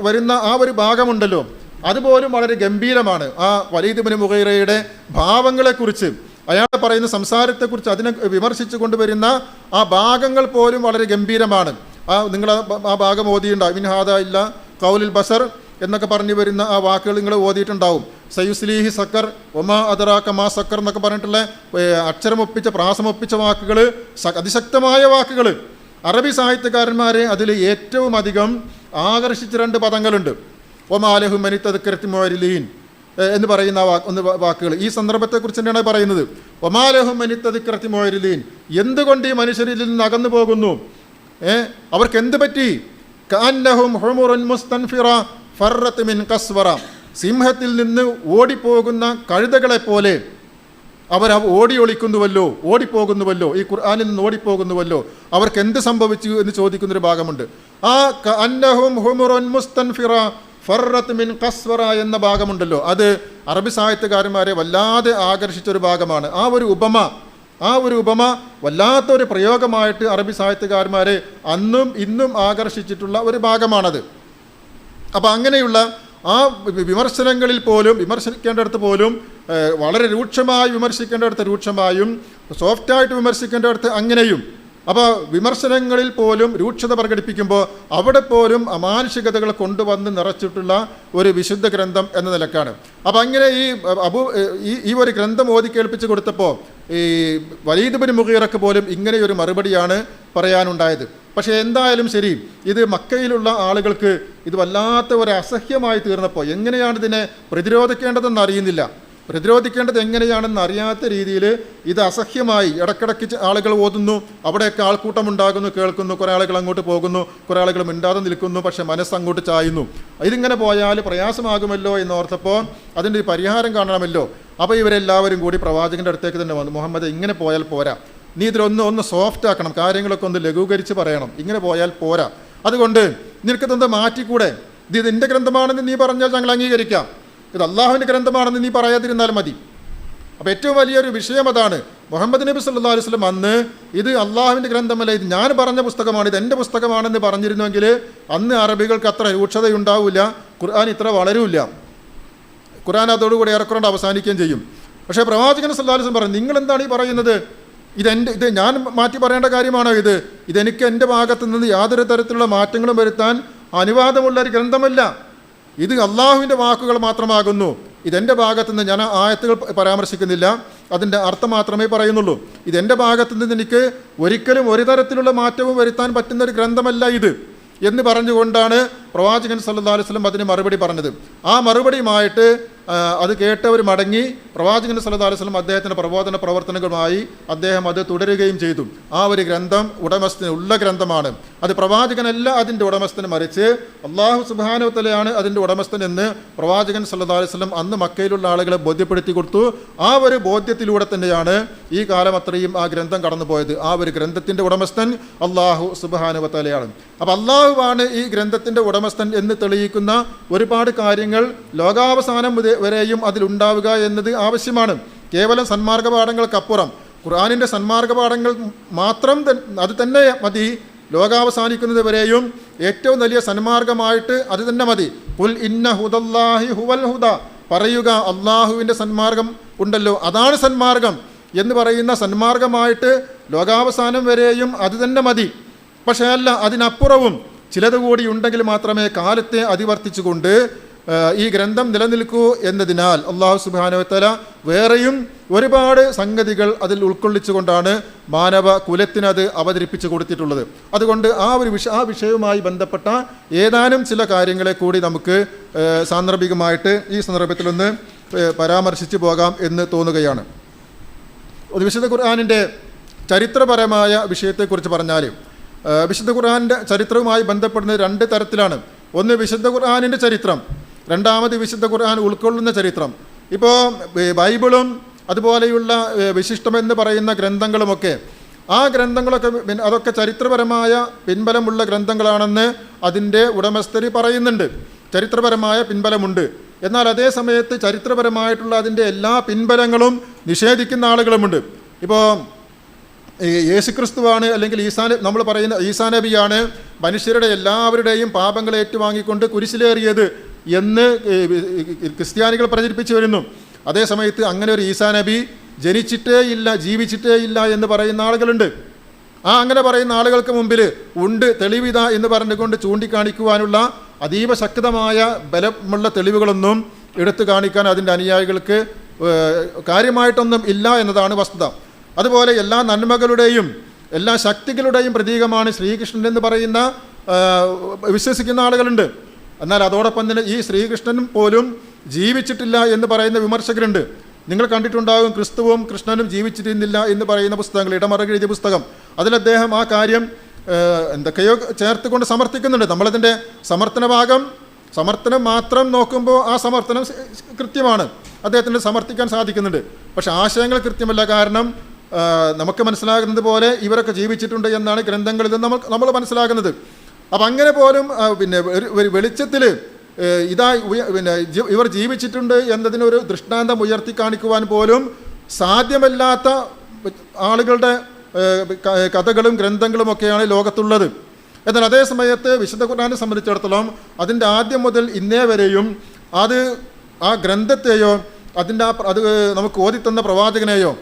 വരുന്ന ആ ഒരു ഭാഗമുണ്ടല്ലോ, അതുപോലും വളരെ ഗംഭീരമാണ്. ആ വലീദ് ഇബ്നു മുഗീറയുടെ ഭാവങ്ങളെക്കുറിച്ച് അയാൾ പറയുന്ന സംസാരത്തെക്കുറിച്ച് അതിനെ വിമർശിച്ചു കൊണ്ടുവരുന്ന ആ ഭാഗങ്ങൾ പോലും വളരെ ഗംഭീരമാണ്. നിങ്ങൾ ആ ഭാഗം ഓതിയിട്ടുണ്ടാവും. മിൻഹാദ ഇല്ല കൗലുൽ ബസർ എന്നൊക്കെ പറഞ്ഞു വരുന്ന ആ വാക്കുകൾ നിങ്ങൾ ഓതിയിട്ടുണ്ടാവും. സയുസ്ലീഹി സക്കർ, ഒമാ അദറാക മാ സക്കർ എന്നൊക്കെ പറഞ്ഞിട്ടുള്ള അക്ഷരമൊപ്പിച്ച പ്രാസമൊപ്പിച്ച വാക്കുകൾ, അതിശക്തമായ വാക്കുകൾ. അറബി സാഹിത്യകാരന്മാരെ അതിൽ ഏറ്റവും അധികം ആകർഷിച്ച 2 പദങ്ങളുണ്ട്. ഒമാലഹു മനിത്തദ്ക്കറത്തി മുഅരിലീൻ എന്ന് പറയുന്ന വാക്കുകൾ ഈ സന്ദർഭത്തെക്കുറിച്ച് തന്നെയാണ് പറയുന്നത്. ഒമാലഹു മനിത്തദ്ക്കറത്തി മുഅരിലീൻ, എന്തുകൊണ്ട് ഈ മനുഷ്യരിൽ നിന്ന് അകന്നു പോകുന്നു? അവർക്ക് എന്ത് പറ്റി? കഅന്നഹും ഹുമുറുൻ മുസ്തൻഫിറ ഫറത്ത് മിൻ കസ്വറ, സിംഹത്തിൽ നിന്ന് ഓടിപ്പോകുന്ന കഴുതകളെപ്പോലെ അവർ ഓടിപ്പോകുന്നുവല്ലോ, ഈ ഖുർആനിൽ നിന്ന് ഓടിപ്പോകുന്നുവല്ലോ. അവർക്ക് എന്ത് സംഭവിച്ചു എന്ന് ചോദിക്കുന്നൊരു ഭാഗമുണ്ട്. ആ കഅന്നഹും ഹുമുറുൻ മുസ്തൻഫിറ ഫറത്ത് മിൻ കസ്വറ എന്ന ഭാഗമുണ്ടല്ലോ, അത് അറബി സാഹിത്യകാരന്മാരെ വല്ലാതെ ആകർഷിച്ചൊരു ഭാഗമാണ്. ആ ഒരു ഉപമ വല്ലാത്തൊരു പ്രയോഗമായിട്ട് അറബി സാഹിത്യകാരന്മാരെ അന്നും ഇന്നും ആകർഷിച്ചിട്ടുള്ള ഒരു ഭാഗമാണത്. അപ്പം അങ്ങനെയുള്ള ആ വിമർശനങ്ങളിൽ പോലും, വിമർശിക്കേണ്ടടുത്ത് പോലും വളരെ രൂക്ഷമായി വിമർശിക്കേണ്ടടുത്ത് രൂക്ഷമായും, സോഫ്റ്റായിട്ട് വിമർശിക്കേണ്ടടുത്ത് അങ്ങനെയും. അപ്പോൾ വിമർശനങ്ങളിൽ പോലും രൂക്ഷത പ്രകടിപ്പിക്കുമ്പോൾ അവിടെ പോലും അമാനുഷികതകൾ കൊണ്ടുവന്ന് നിറച്ചിട്ടുള്ള ഒരു വിശുദ്ധ ഗ്രന്ഥം എന്ന നിലക്കാണ്. അപ്പം അങ്ങനെ ഈ ഒരു ഗ്രന്ഥം ഓതി കേൾപ്പിച്ച് കൊടുത്തപ്പോൾ ഈ വലീദ് ബിൻ മുഗീറക്ക് പോലും ഇങ്ങനെയൊരു മറുപടിയാണ് പറയാനുണ്ടായത്. പക്ഷേ എന്തായാലും ശരി, ഇത് മക്കയിലുള്ള ആളുകൾക്ക് ഇത് വല്ലാത്ത ഒരു അസഹ്യമായി തീർന്നപ്പോൾ എങ്ങനെയാണ് ഇതിനെ പ്രതിരോധിക്കേണ്ടതെന്ന് അറിയുന്നില്ല. പ്രതിരോധിക്കേണ്ടത് എങ്ങനെയാണെന്ന് അറിയാത്ത രീതിയിൽ ഇത് അസഹ്യമായി ഇടയ്ക്കിടയ്ക്ക് ആളുകൾ ഓതുന്നു, അവിടെയൊക്കെ ആൾക്കൂട്ടമുണ്ടാകുന്നു, കേൾക്കുന്നു, കുറേ ആളുകൾ അങ്ങോട്ട് പോകുന്നു, കുറേ ആളുകൾ മിണ്ടാതെ നിൽക്കുന്നു, പക്ഷേ മനസ്സങ്ങോട്ട് ചായുന്നു. ഇതിങ്ങനെ പോയാൽ പ്രയാസമാകുമല്ലോ എന്നോർത്തപ്പോൾ അതിൻ്റെ പരിഹാരം കാണണമല്ലോ. അപ്പോൾ ഇവരെല്ലാവരും കൂടി പ്രവാചകൻ്റെ അടുത്തേക്ക് തന്നെ വന്നു. മുഹമ്മദ്, ഇങ്ങനെ പോയാൽ പോരാ, നീ ഇതിലൊന്ന് സോഫ്റ്റ് ആക്കണം, കാര്യങ്ങളൊക്കെ ഒന്ന് ലഘൂകരിച്ച് പറയണം, ഇങ്ങനെ പോയാൽ പോരാ. അതുകൊണ്ട് നിനക്കിതൊന്ന് മാറ്റിക്കൂടെ? ഇത് നിൻ്റെ ഗ്രന്ഥമാണെന്ന് നീ പറഞ്ഞാൽ ഞങ്ങൾ അംഗീകരിക്കാം, ഇത് അള്ളാഹുവിൻ്റെ ഗ്രന്ഥമാണെന്ന് നീ പറയാതിരുന്നാൽ മതി. അപ്പോൾ ഏറ്റവും വലിയൊരു വിഷയം അതാണ്. മുഹമ്മദ് നബി സല്ലല്ലാഹു അലൈഹി വസല്ലം അന്ന് ഇത് അള്ളാഹുവിൻ്റെ ഗ്രന്ഥമല്ല, ഇത് ഞാൻ പറഞ്ഞ പുസ്തകമാണ്, ഇത് എൻ്റെ പുസ്തകമാണെന്ന് പറഞ്ഞിരുന്നുവെങ്കിൽ അന്ന് അറബികൾക്ക് അത്ര രൂക്ഷതയുണ്ടാവില്ല, ഖുർആൻ ഇത്ര വളരില്ല, ഖുർആൻ അതോടുകൂടി ഏറെക്കുറണ്ട് അവസാനിക്കുകയും ചെയ്യും. പക്ഷേ പ്രവാചകൻ സല്ലല്ലാഹു അലൈഹി വസല്ലം പറഞ്ഞു, നിങ്ങളെന്താണ് ഈ പറയുന്നത്? ഇത് ഞാൻ മാറ്റി പറയേണ്ട കാര്യമാണോ? ഇതെനിക്ക് എൻ്റെ ഭാഗത്തു നിന്ന് യാതൊരു തരത്തിലുള്ള മാറ്റങ്ങളും വരുത്താൻ അനുവാദമുള്ള ഒരു ഗ്രന്ഥമല്ല, ഇത് അള്ളാഹുവിൻ്റെ വാക്കുകൾ മാത്രമാകുന്നു. ഇതെൻ്റെ ഭാഗത്തു നിന്ന് ഞാൻ ആയത്തുകൾ പരാമർശിക്കുന്നില്ല, അതിൻ്റെ അർത്ഥം മാത്രമേ പറയുന്നുള്ളൂ. ഇതെൻ്റെ ഭാഗത്തു നിന്ന് എനിക്ക് ഒരിക്കലും ഒരു തരത്തിലുള്ള മാറ്റവും വരുത്താൻ പറ്റുന്നൊരു ഗ്രന്ഥമല്ല ഇത് എന്ന് പറഞ്ഞുകൊണ്ടാണ് പ്രവാചകൻ സല്ലല്ലാഹു അലൈഹി വസല്ലം അതിന് മറുപടി പറഞ്ഞത്. ആ മറുപടിയുമായിട്ട് അത് കേട്ടവർ മടങ്ങി. പ്രവാചകൻ സല്ലല്ലാഹു അലൈഹി വസല്ലം അദ്ദേഹത്തിൻ്റെ പ്രബോധന പ്രവർത്തനങ്ങളുമായി അദ്ദേഹം അത് തുടരുകയും ചെയ്തു. ആ ഒരു ഗ്രന്ഥം ഉടമസ്ഥന് ഉള്ള ഗ്രന്ഥമാണ്. അത് പ്രവാചകനല്ല അതിൻ്റെ ഉടമസ്ഥന്, മറിച്ച് അല്ലാഹു സുബ്ഹാനഹു വ തആലയാണ് അതിൻ്റെ ഉടമസ്ഥൻ എന്ന് പ്രവാചകൻ സല്ലല്ലാഹു അലൈഹി വസല്ലം അന്ന് മക്കയിലുള്ള ആളുകളെ ബോധ്യപ്പെടുത്തി കൊടുത്തു. ആ ഒരു ബോധ്യത്തിലൂടെ തന്നെയാണ് ഈ കാലം അത്രയും ആ ഗ്രന്ഥം കടന്നുപോയത്. ആ ഒരു ഗ്രന്ഥത്തിൻ്റെ ഉടമസ്ഥൻ അല്ലാഹു സുബ്ഹാനഹു വ തആലയാണ്. അപ്പോൾ അള്ളാഹുവാണ് ഈ ഗ്രന്ഥത്തിൻ്റെ ഉടമസ്ഥൻ എന്ന് തെളിയിക്കുന്ന ഒരുപാട് കാര്യങ്ങൾ ലോകാവസാനം വരെയും അതിലുണ്ടാവുക എന്നത് ആവശ്യമാണ്. കേവലം സന്മാർഗ പാഠങ്ങൾക്കപ്പുറം ഖുർആനിൻ്റെ സന്മാർഗ പാഠങ്ങൾ മാത്രം അത് തന്നെ മതി. ലോകാവസാനിക്കുന്നത് വരെയും ഏറ്റവും വലിയ സന്മാർഗമായിട്ട് അത് തന്നെ മതി. ഖുൽ ഇന്ന ഹുദല്ലാഹി ഹുവൽ ഹുദ, പറയുക അള്ളാഹുവിൻ്റെ സന്മാർഗം ഉണ്ടല്ലോ, അതാണ് സന്മാർഗം എന്ന് പറയുന്ന സന്മാർഗമായിട്ട് ലോകാവസാനം വരെയും അത് തന്നെ മതി. പക്ഷേ അല്ല, അതിനപ്പുറവും ചിലത് കൂടി ഉണ്ടെങ്കിൽ മാത്രമേ കാലത്തെ അതിവർത്തിച്ചുകൊണ്ട് ഈ ഗ്രന്ഥം നിലനിൽക്കൂ എന്നതിനാൽ അല്ലാഹു സുബ്ഹാനഹു വ തആല വേറെയും ഒരുപാട് സംഗതികൾ അതിൽ ഉൾക്കൊള്ളിച്ചുകൊണ്ടാണ് മാനവ കുലത്തിനത് അവതരിപ്പിച്ചു കൊടുത്തിട്ടുള്ളത്. അതുകൊണ്ട് ആ വിഷയവുമായി ബന്ധപ്പെട്ട ഏതാനും ചില കാര്യങ്ങളെ കൂടി നമുക്ക് സാന്ദർഭികമായിട്ട് ഈ സന്ദർഭത്തിലൊന്ന് പരാമർശിച്ചു പോകാം എന്ന് തോന്നുകയാണ്. വിശുദ്ധ ഖുർആനിൻ്റെ ചരിത്രപരമായ വിഷയത്തെക്കുറിച്ച് പറഞ്ഞാൽ വിശുദ്ധ ഖുർആനിൻ്റെ ചരിത്രവുമായി ബന്ധപ്പെടുന്നത് 2 തരത്തിലാണ്. ഒന്ന് വിശുദ്ധ ഖുർആനിൻ്റെ ചരിത്രം, രണ്ടാമത് വിശുദ്ധ ഖുർആൻ ഉൾക്കൊള്ളുന്ന ചരിത്രം. ഇപ്പോൾ ബൈബിളും അതുപോലെയുള്ള വിശിഷ്ടമെന്ന് പറയുന്ന ഗ്രന്ഥങ്ങളുമൊക്കെ, ആ ഗ്രന്ഥങ്ങളൊക്കെ അതൊക്കെ ചരിത്രപരമായ പിൻബലമുള്ള ഗ്രന്ഥങ്ങളാണെന്ന് അതിൻ്റെ ഉടമസ്ഥർ പറയുന്നുണ്ട്. ചരിത്രപരമായ പിൻബലമുണ്ട്. എന്നാൽ അതേ സമയത്ത് ചരിത്രപരമായിട്ടുള്ള അതിൻ്റെ എല്ലാ പിൻബലങ്ങളും നിഷേധിക്കുന്ന ആളുകളുമുണ്ട്. ഇപ്പോൾ യേശുക്രിസ്തുവാണ് അല്ലെങ്കിൽ നമ്മൾ പറയുന്ന ഈസാ നബിയാണ് മനുഷ്യരുടെ എല്ലാവരുടെയും പാപങ്ങൾ ഏറ്റുവാങ്ങിക്കൊണ്ട് കുരിശിലേറിയത് എന്ന് ക്രിസ്ത്യാനികൾ പ്രചരിപ്പിച്ചു വരുന്നു. അതേസമയത്ത് അങ്ങനെ ഒരു ഈസാ നബി ജനിച്ചിട്ടേ ഇല്ല, ജീവിച്ചിട്ടേ ഇല്ല എന്ന് പറയുന്ന ആളുകളുണ്ട്. അങ്ങനെ പറയുന്ന ആളുകൾക്ക് മുമ്പിൽ ഉണ്ട് തെളിവിത എന്ന് പറഞ്ഞുകൊണ്ട് ചൂണ്ടിക്കാണിക്കുവാനുള്ള അതീവ ശക്തമായ ബലമുള്ള തെളിവുകളൊന്നും എടുത്തു കാണിക്കാൻ അതിൻ്റെ അനുയായികൾക്ക് കാര്യമായിട്ടൊന്നും ഇല്ല എന്നതാണ് വസ്തുത. അതുപോലെ എല്ലാ നന്മകളുടെയും എല്ലാ ശക്തികളുടെയും പ്രതീകമാണ് ശ്രീകൃഷ്ണൻ എന്ന് പറയുന്ന വിശ്വസിക്കുന്ന ആളുകളുണ്ട്. എന്നാൽ അതോടൊപ്പം തന്നെ ഈ ശ്രീകൃഷ്ണനും പോലും ജീവിച്ചിട്ടില്ല എന്ന് പറയുന്ന വിമർശകരുണ്ട്. നിങ്ങൾ കണ്ടിട്ടുണ്ടാകും, ക്രിസ്തുവും കൃഷ്ണനും ജീവിച്ചിരുന്നില്ല എന്ന് പറയുന്ന പുസ്തകങ്ങൾ, ഇടമറുക എഴുതിയ പുസ്തകം. അതിൽ അദ്ദേഹം ആ കാര്യം എന്തൊക്കെയോ ചേർത്തുകൊണ്ട് സമർത്ഥിക്കുന്നുണ്ട്. നമ്മളതിൻ്റെ സമർത്ഥനം മാത്രം നോക്കുമ്പോൾ ആ സമർത്ഥനം കൃത്യമാണ്, അദ്ദേഹത്തിന് സമർത്ഥിക്കാൻ സാധിക്കുന്നുണ്ട്. പക്ഷെ ആശയങ്ങൾ കൃത്യമല്ല. കാരണം നമുക്ക് മനസ്സിലാകുന്നത് പോലെ ഇവരൊക്കെ ജീവിച്ചിട്ടുണ്ട് എന്നാണ് ഗ്രന്ഥങ്ങളിൽ നിന്ന് നമ്മൾ മനസ്സിലാകുന്നത്. അപ്പം അങ്ങനെ പോലും പിന്നെ ഒരു വെളിച്ചത്തിൽ ഇവർ ജീവിച്ചിട്ടുണ്ട് എന്നതിനൊരു ദൃഷ്ടാന്തം ഉയർത്തി കാണിക്കുവാൻ പോലും സാധ്യമല്ലാത്ത ആളുകളുടെ കഥകളും ഗ്രന്ഥങ്ങളും ഒക്കെയാണ് ലോകത്തുള്ളത്. എന്നാൽ അതേ സമയത്ത് വിശുദ്ധ ഖുർആനെ സംബന്ധിച്ചിടത്തോളം അതിൻ്റെ ആദ്യം മുതൽ ഇന്നേ വരെയും ആ ഗ്രന്ഥത്തെയോ അത് നമുക്ക് ഓതിത്തന്ന പ്രവാചകനെയോ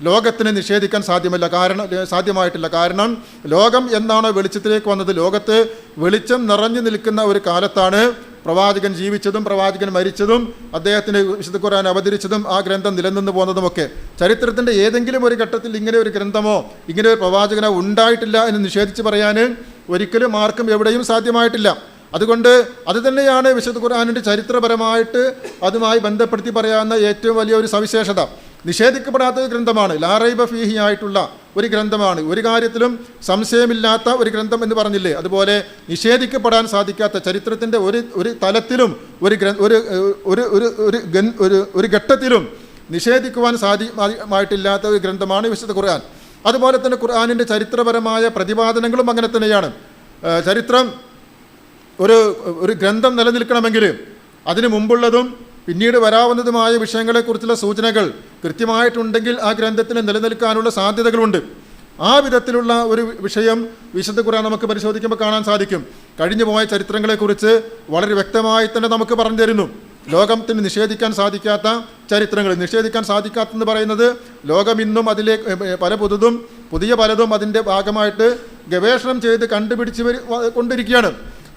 ലോകത്തിന് നിഷേധിക്കാൻ സാധ്യമായിട്ടില്ല. കാരണം ലോകം എന്നാണോ വെളിച്ചത്തിലേക്ക് വന്നത്, ലോകത്ത് വെളിച്ചം നിറഞ്ഞു നിൽക്കുന്ന ഒരു കാലത്താണ് പ്രവാചകൻ ജീവിച്ചതും പ്രവാചകൻ മരിച്ചതും അദ്ദേഹത്തിന് വിശുദ്ധ ഖുർആൻ അവതരിച്ചതും ആ ഗ്രന്ഥം നിലനിന്ന് പോകുന്നതുമൊക്കെ. ചരിത്രത്തിൻ്റെ ഏതെങ്കിലും ഒരു ഘട്ടത്തിൽ ഇങ്ങനെ ഒരു ഗ്രന്ഥമോ ഇങ്ങനെ ഒരു പ്രവാചകനോ ഉണ്ടായിട്ടില്ല എന്ന് നിഷേധിച്ച് പറയാൻ ഒരിക്കലും ആർക്കും എവിടെയും സാധ്യമായിട്ടില്ല. അതുകൊണ്ട് അത് തന്നെയാണ് വിശുദ്ധ ഖുർആനിൻ്റെ ചരിത്രപരമായിട്ട് അതുമായി ബന്ധപ്പെടുത്തി പറയാവുന്ന ഏറ്റവും വലിയ ഒരു സവിശേഷത. നിഷേധിക്കപ്പെടാത്ത ഒരു ഗ്രന്ഥമാണ്, ലാ റൈബ ഫീഹി ആയിട്ടുള്ള ഒരു ഗ്രന്ഥമാണ്, ഒരു കാര്യത്തിലും സംശയമില്ലാത്ത ഒരു ഗ്രന്ഥം എന്ന് പറഞ്ഞില്ലേ, അതുപോലെ നിഷേധിക്കപ്പെടാൻ സാധിക്കാത്ത, ചരിത്രത്തിൻ്റെ ഒരു തലത്തിലും ഒരു ഘട്ടത്തിലും നിഷേധിക്കുവാൻ സാധ്യമായിട്ടില്ലാത്ത ഒരു ഗ്രന്ഥമാണ് വിശുദ്ധ ഖുർആൻ. അതുപോലെ തന്നെ ഖുർആനിൻ്റെ ചരിത്രപരമായ പ്രതിപാദനങ്ങളും അങ്ങനെ തന്നെയാണ്. ചരിത്രം ഒരു ഗ്രന്ഥം നിലനിൽക്കണമെങ്കിൽ അതിനു മുമ്പുള്ളതും പിന്നീട് വരാവുന്നതുമായ വിഷയങ്ങളെക്കുറിച്ചുള്ള സൂചനകൾ കൃത്യമായിട്ടുണ്ടെങ്കിൽ ആ ഗ്രന്ഥത്തിന് നിലനിൽക്കാനുള്ള സാധ്യതകളുണ്ട്. ആ വിധത്തിലുള്ള ഒരു വിഷയം വിശുദ്ധ ഖുർആൻ നമുക്ക് പരിശോധിക്കുമ്പോൾ കാണാൻ സാധിക്കും. കഴിഞ്ഞു പോയ ചരിത്രങ്ങളെക്കുറിച്ച് വളരെ വ്യക്തമായി തന്നെ നമുക്ക് പറഞ്ഞു തരുന്നു. ലോകത്തിന് നിഷേധിക്കാൻ സാധിക്കാത്ത ചരിത്രങ്ങൾ, നിഷേധിക്കാൻ സാധിക്കാത്തെന്ന് പറയുന്നത് ലോകം ഇന്നും പുതിയ പലതും അതിൻ്റെ ഭാഗമായിട്ട് ഗവേഷണം ചെയ്ത് കണ്ടുപിടിച്ച് കൊണ്ടിരിക്കുകയാണ്.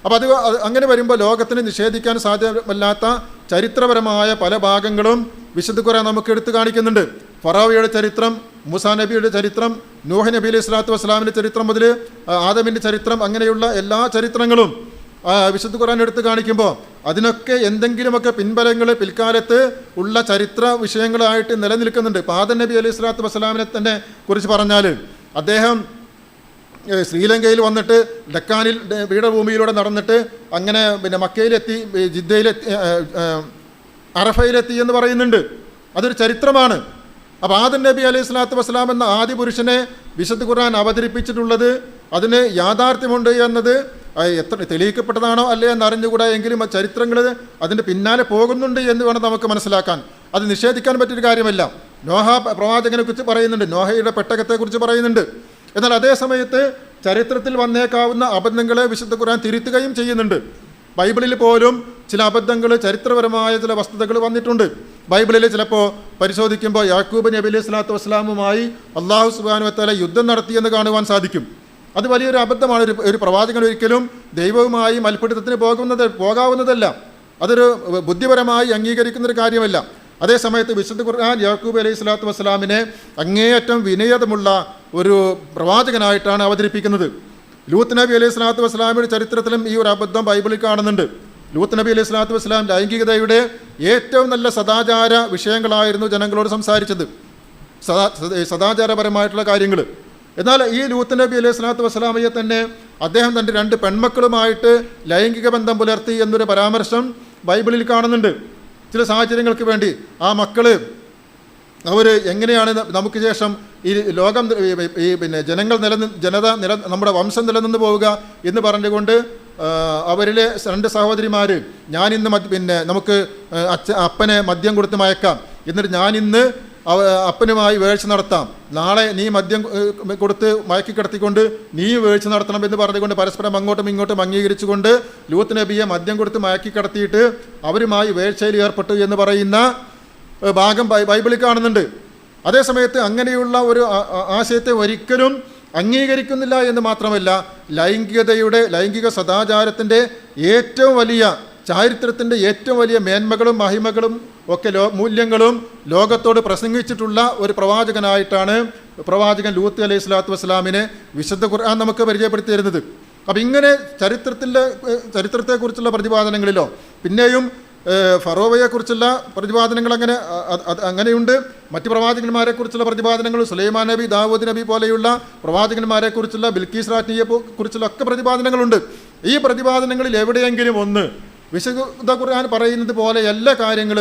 അപ്പോൾ അത് അങ്ങനെ വരുമ്പോൾ ലോകത്തിന് നിഷേധിക്കാൻ സാധ്യമല്ലാത്ത ചരിത്രപരമായ പല ഭാഗങ്ങളും വിശുദ്ധ ഖുർആൻ നമുക്ക് എടുത്തു കാണിക്കുന്നുണ്ട്. ഫറോവയുടെ ചരിത്രം, മൂസാ നബിയുടെ ചരിത്രം, നൂഹ് നബി അലൈഹി സ്വലാത്തു വസ്സലാമിൻ്റെ ചരിത്രം മുതൽ ആദമിൻ്റെ ചരിത്രം, അങ്ങനെയുള്ള എല്ലാ ചരിത്രങ്ങളും വിശുദ്ധ ഖുർആൻ എടുത്ത് കാണിക്കുമ്പോൾ അതിനൊക്കെ എന്തെങ്കിലുമൊക്കെ പിൻബലങ്ങൾ പിൽക്കാലത്ത് ഉള്ള ചരിത്ര വിഷയങ്ങളായിട്ട് നിലനിൽക്കുന്നുണ്ട്. ഇപ്പോൾ ആദം നബി അലൈഹി സ്വലാത്തു വസ്സലാമിനെ തന്നെ കുറിച്ച് പറഞ്ഞാൽ അദ്ദേഹം ശ്രീലങ്കയിൽ വന്നിട്ട് ഡക്കാനിൽ പീഠഭൂമിയിലൂടെ നടന്നിട്ട് അങ്ങനെ പിന്നെ മക്കയിലെത്തി, ജിദ്ദയിലെത്തി, അറഫയിലെത്തി എന്ന് പറയുന്നുണ്ട്. അതൊരു ചരിത്രമാണ്. അപ്പോൾ ആദം നബി അലൈഹി സ്വലാത്തു വസ്സലാം എന്ന ആദ്യ പുരുഷനെ വിശുദ്ധ ഖുർആൻ അവതരിപ്പിച്ചിട്ടുള്ളത് അതിന് യാഥാർത്ഥ്യമുണ്ട് എന്നത് എത്ര തെളിയിക്കപ്പെട്ടതാണോ അല്ലേ എന്നറിഞ്ഞുകൂടാ, എങ്കിലും ആ ചരിത്രങ്ങൾ അതിൻ്റെ പിന്നാലെ പോകുന്നുണ്ട് എന്ന് വേണം നമുക്ക് മനസ്സിലാക്കാൻ. അത് നിഷേധിക്കാൻ പറ്റിയൊരു കാര്യമല്ല. നോഹ പ്രവാചകനെ കുറിച്ച് പറയുന്നുണ്ട്, നോഹയുടെ പെട്ടകത്തെക്കുറിച്ച് പറയുന്നുണ്ട്. എന്നാൽ അതേ സമയത്ത് ചരിത്രത്തിൽ വന്നേക്കാവുന്ന അബദ്ധങ്ങളെ വിശുദ്ധ ഖുർആൻ തിരുത്തുകയും ചെയ്യുന്നുണ്ട്. ബൈബിളിൽ പോലും ചില അബദ്ധങ്ങൾ, ചരിത്രപരമായ ചില വസ്തുതകൾ വന്നിട്ടുണ്ട്. ബൈബിളിൽ ചിലപ്പോൾ പരിശോധിക്കുമ്പോൾ യാക്കൂബ് നബി അലൈഹി സ്വലാത്തു വസ്സലാമുമായി അള്ളാഹു സുബ്ഹാനഹു വ തആല യുദ്ധം നടത്തിയെന്ന് കാണുവാൻ സാധിക്കും. അത് വലിയൊരു അബദ്ധമാണ്. ഒരു പ്രവാചകൻ ഒരിക്കലും ദൈവവുമായി മൽപ്പിടുത്തത്തിന് പോകാവുന്നതല്ല. അതൊരു ബുദ്ധിപരമായി അംഗീകരിക്കുന്നൊരു കാര്യമല്ല. അതേസമയത്ത് വിശുദ്ധ ഖുർആൻ യാക്കൂബ് അലൈഹി സ്വലാത്തു വസ്സലാമിനെ അങ്ങേയറ്റം വിനയതമുള്ള ഒരു പ്രവാചകനായിട്ടാണ് അവതരിപ്പിക്കുന്നത്. ലൂത്ത് നബി അലൈഹി സ്വലാത്തു വസ്സലാമിയുടെ ചരിത്രത്തിലും ഈ ഒരു അബദ്ധം ബൈബിളിൽ കാണുന്നുണ്ട്. ലൂത്ത് നബി അലൈഹി സ്വലാത്തു വസ്സലാം ലൈംഗികതയുടെ ഏറ്റവും നല്ല സദാചാര വിഷയങ്ങളായിരുന്നു ജനങ്ങളോട് സംസാരിച്ചത്, സദാചാരപരമായിട്ടുള്ള കാര്യങ്ങൾ. എന്നാൽ ഈ ലൂത്ത് നബി അലൈഹി സ്വലാത്തു വസ്സലാമയെ തന്നെ അദ്ദേഹം തൻ്റെ 2 പെൺമക്കളുമായിട്ട് ലൈംഗിക ബന്ധം പുലർത്തി എന്നൊരു പരാമർശം ബൈബിളിൽ കാണുന്നുണ്ട്. ചില സാഹചര്യങ്ങൾക്ക് വേണ്ടി ആ മക്കൾ അവർ എങ്ങനെയാണ് നമുക്ക് ശേഷം ഈ ലോകം പിന്നെ നമ്മുടെ വംശം നിലനിന്ന് പോവുക എന്ന് പറഞ്ഞുകൊണ്ട് അവരിലെ 2 സഹോദരിമാർ ഞാനിന്ന് നമുക്ക് അപ്പനെ മദ്യം കൊടുത്ത് മയക്കാം, എന്നിട്ട് ഞാനിന്ന് അപ്പനുമായി വേഴ്ച നടത്താം, നാളെ നീ മദ്യം കൊടുത്ത് മയക്കി കിടത്തിക്കൊണ്ട് നീ വേഴ്ച നടത്തണം എന്ന് പറഞ്ഞുകൊണ്ട് പരസ്പരം അങ്ങോട്ടും ഇങ്ങോട്ടും അംഗീകരിച്ചുകൊണ്ട് ലൂത്ത് നബിയെ മദ്യം കൊടുത്ത് മയക്കി കിടത്തിയിട്ട് അവരുമായി വേഴ്ചയിൽ ഏർപ്പെട്ടു എന്ന് പറയുന്ന ഭാഗം ബൈബിളിൽ കാണുന്നുണ്ട്. അതേസമയത്ത് അങ്ങനെയുള്ള ഒരു ആശയത്തെ ഒരിക്കലും അംഗീകരിക്കുന്നില്ല എന്ന് മാത്രമല്ല, ലൈംഗിക സദാചാരത്തിൻ്റെ ഏറ്റവും വലിയ ചാരിത്രത്തിൻ്റെ ഏറ്റവും വലിയ മേന്മകളും മഹിമകളും ഒക്കെ മൂല്യങ്ങളും ലോകത്തോട് പ്രസംഗിച്ചിട്ടുള്ള ഒരു പ്രവാചകനായിട്ടാണ് പ്രവാചകൻ ലൂത്ത് അലൈഹി സ്വലാത്തു വസ്സലാമിനെ വിശുദ്ധ ഖുർആൻ നമുക്ക് പരിചയപ്പെടുത്തി തരുന്നത്. അപ്പം ഇങ്ങനെ ചരിത്രത്തെക്കുറിച്ചുള്ള പ്രതിപാദനങ്ങളിലോ പിന്നെയും ഫറോവയെക്കുറിച്ചുള്ള പ്രതിപാദനങ്ങൾ അങ്ങനെയുണ്ട്. മറ്റ് പ്രവാചകന്മാരെക്കുറിച്ചുള്ള പ്രതിപാദനങ്ങൾ സുലൈമാൻ നബി, ദാവൂദ് നബി പോലെയുള്ള പ്രവാചകന്മാരെക്കുറിച്ചുള്ള, ബിൽക്കീസ് രാജ്ഞിയെ കുറിച്ചുള്ള ഒക്കെ പ്രതിപാദനങ്ങളുണ്ട്. ഈ പ്രതിപാദനങ്ങളിൽ എവിടെയെങ്കിലും ഒന്ന് വിശുദ്ധ ഖുർആൻ പറയുന്നത് പോലെ എല്ലാ കാര്യങ്ങൾ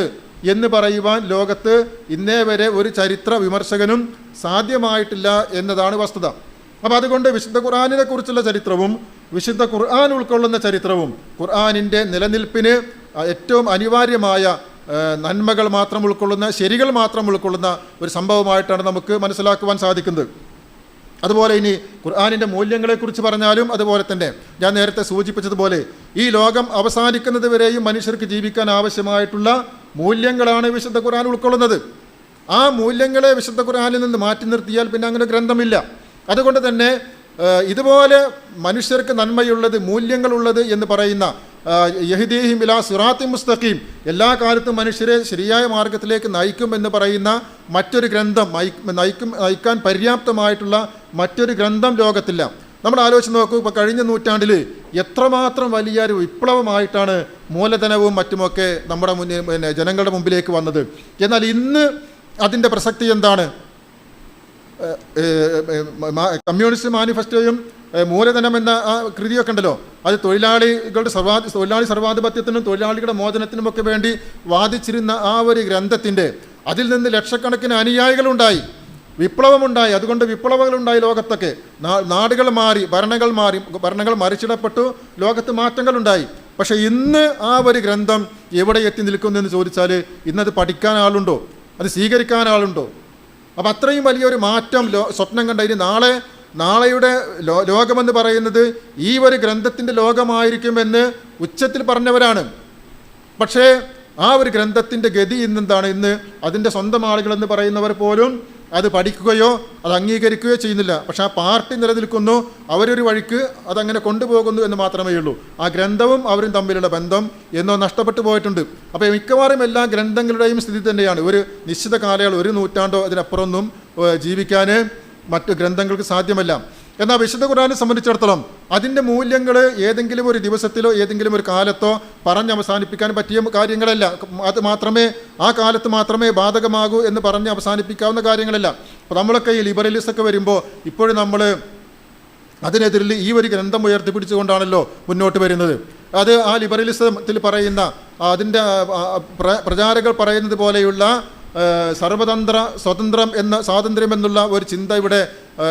എന്ന് പറയുവാൻ ലോകത്ത് ഇന്നേ വരെ ഒരു ചരിത്ര വിമർശകനും സാധ്യമായിട്ടില്ല എന്നതാണ് വസ്തുത. അപ്പോൾ അതുകൊണ്ട് വിശുദ്ധ ഖുർആനിനെ കുറിച്ചുള്ള ചരിത്രവും വിശുദ്ധ ഖുർആൻ ഉൾക്കൊള്ളുന്ന ചരിത്രവും ഖുർആനിൻ്റെ നിലനിൽപ്പിന് ഏറ്റവും അനിവാര്യമായ നന്മകൾ മാത്രം ഉൾക്കൊള്ളുന്ന, ശരികൾ മാത്രം ഉൾക്കൊള്ളുന്ന ഒരു സംഭവമായിട്ടാണ് നമുക്ക് മനസ്സിലാക്കുവാൻ സാധിക്കുന്നത്. അതുപോലെ ഇനി ഖുർആനിൻ്റെ മൂല്യങ്ങളെക്കുറിച്ച് പറഞ്ഞാലും അതുപോലെ തന്നെ ഞാൻ നേരത്തെ സൂചിപ്പിച്ചതുപോലെ ഈ ലോകം അവസാനിക്കുന്നത് വരെയും മനുഷ്യർക്ക് ജീവിക്കാൻ ആവശ്യമായിട്ടുള്ള മൂല്യങ്ങളാണ് വിശുദ്ധ ഖുർആൻ ഉൾക്കൊള്ളുന്നത്. ആ മൂല്യങ്ങളെ വിശുദ്ധ ഖുർആനിൽ നിന്ന് മാറ്റി നിർത്തിയാൽ പിന്നെ അങ്ങനെ ഗ്രന്ഥമില്ല. അതുകൊണ്ട് തന്നെ ഇതുപോലെ മനുഷ്യർക്ക് നന്മയുള്ളത്, മൂല്യങ്ങളുള്ളത് എന്ന് പറയുന്ന യഹ്ദീഹിം ഇലാ സിറാത്തി മുസ്തഖീം, എല്ലാ കാലത്തും മനുഷ്യരെ ശരിയായ മാർഗത്തിലേക്ക് നയിക്കും എന്ന് പറയുന്ന മറ്റൊരു ഗ്രന്ഥം, നയിക്കാൻ പര്യാപ്തമായിട്ടുള്ള മറ്റൊരു ഗ്രന്ഥം ലോകത്തില്ല. നമ്മൾ ആലോചിച്ച് നോക്കൂ, ഇപ്പോൾ കഴിഞ്ഞ നൂറ്റാണ്ടിൽ എത്രമാത്രം വലിയൊരു വിപ്ലവമായിട്ടാണ് മൂലധനവും മറ്റുമൊക്കെ നമ്മുടെ മുന്നിൽ ജനങ്ങളുടെ മുമ്പിലേക്ക് വന്നത്. എന്നാൽ ഇന്ന് അതിൻ്റെ പ്രസക്തി എന്താണ്? കമ്മ്യൂണിസ്റ്റ് മാനിഫെസ്റ്റോയും മൂലധനം എന്ന ആ കൃതിയൊക്കെ ഉണ്ടല്ലോ, അത് തൊഴിലാളി സർവാധിപത്യത്തിനും തൊഴിലാളികളുടെ മോചനത്തിനുമൊക്കെ വേണ്ടി വാദിച്ചിരുന്ന ആ ഒരു ഗ്രന്ഥത്തിൻ്റെ അതിൽ നിന്ന് ലക്ഷക്കണക്കിന് അനുയായികളുണ്ടായി, വിപ്ലവമുണ്ടായി. അതുകൊണ്ട് വിപ്ലവങ്ങളുണ്ടായി ലോകത്തൊക്കെ. നാടുകൾ മാറി, ഭരണങ്ങൾ മറിച്ചിടപ്പെട്ടു, ലോകത്ത് മാറ്റങ്ങളുണ്ടായി. പക്ഷേ ഇന്ന് ആ ഒരു ഗ്രന്ഥം എവിടെ എത്തി നിൽക്കുന്നു എന്ന് ചോദിച്ചാൽ ഇന്നത് പഠിക്കാൻ ആളുണ്ടോ, അത് സ്വീകരിക്കാൻ ആളുണ്ടോ? അപ്പം അത്രയും വലിയൊരു മാറ്റം സ്വപ്നം കണ്ട ഇനി നാളെയുടെ ലോകമെന്ന് പറയുന്നത് ഈ ഒരു ഗ്രന്ഥത്തിൻ്റെ ലോകമായിരിക്കുമെന്ന് ഉച്ചത്തിൽ പറഞ്ഞവരാണ്. പക്ഷേ ആ ഒരു ഗ്രന്ഥത്തിൻ്റെ ഗതി ഇന്നെന്താണ്? ഇന്ന് അതിൻ്റെ സ്വന്തം ആളുകളെന്ന് പറയുന്നവർ പോലും അത് പഠിക്കുകയോ അത് അംഗീകരിക്കുകയോ ചെയ്യുന്നില്ല. പക്ഷേ ആ പാർട്ടി നിലനിൽക്കുന്നു, അവരൊരു വഴിക്ക് അതങ്ങനെ കൊണ്ടുപോകുന്നു എന്ന് മാത്രമേ ഉള്ളൂ. ആ ഗ്രന്ഥവും അവരും തമ്മിലുള്ള ബന്ധം എന്നോ നഷ്ടപ്പെട്ടു പോയിട്ടുണ്ട്. അപ്പോൾ മിക്കവാറും എല്ലാ ഗ്രന്ഥങ്ങളുടെയും സ്ഥിതി തന്നെയാണ്. ഒരു നിശ്ചിത കാലയളവ്, ഒരു നൂറ്റാണ്ടോ അതിനപ്പുറമൊന്നും ജീവിക്കാൻ മറ്റു ഗ്രന്ഥങ്ങൾക്ക് സാധ്യമല്ല. എന്നാൽ വിശുദ്ധ ഖുർആനെ സംബന്ധിച്ചിടത്തോളം അതിൻ്റെ മൂല്യങ്ങൾ ഏതെങ്കിലും ഒരു ദിവസത്തിലോ ഏതെങ്കിലും ഒരു കാലത്തോ പറഞ്ഞ് അവസാനിപ്പിക്കാൻ പറ്റിയ കാര്യങ്ങളല്ല. അത് മാത്രമേ ആ കാലത്ത് മാത്രമേ ബാധകമാകൂ എന്ന് പറഞ്ഞ് അവസാനിപ്പിക്കാവുന്ന കാര്യങ്ങളല്ല. അപ്പോൾ നമ്മളൊക്കെ ഈ ലിബറലിസമൊക്കെ വരുമ്പോൾ ഇപ്പോഴും നമ്മൾ അതിനെതിരിൽ ഈ ഒരു ഗ്രന്ഥം ഉയർത്തിപ്പിടിച്ചുകൊണ്ടാണല്ലോ മുന്നോട്ട് വരുന്നത്. അത് ആ ലിബറലിസത്തിൽ പറയുന്ന അതിൻ്റെ പ്രചാരകർ പറയുന്നത് പോലെയുള്ള സ്വാതന്ത്ര്യം എന്നുള്ള ഒരു ചിന്ത ഇവിടെ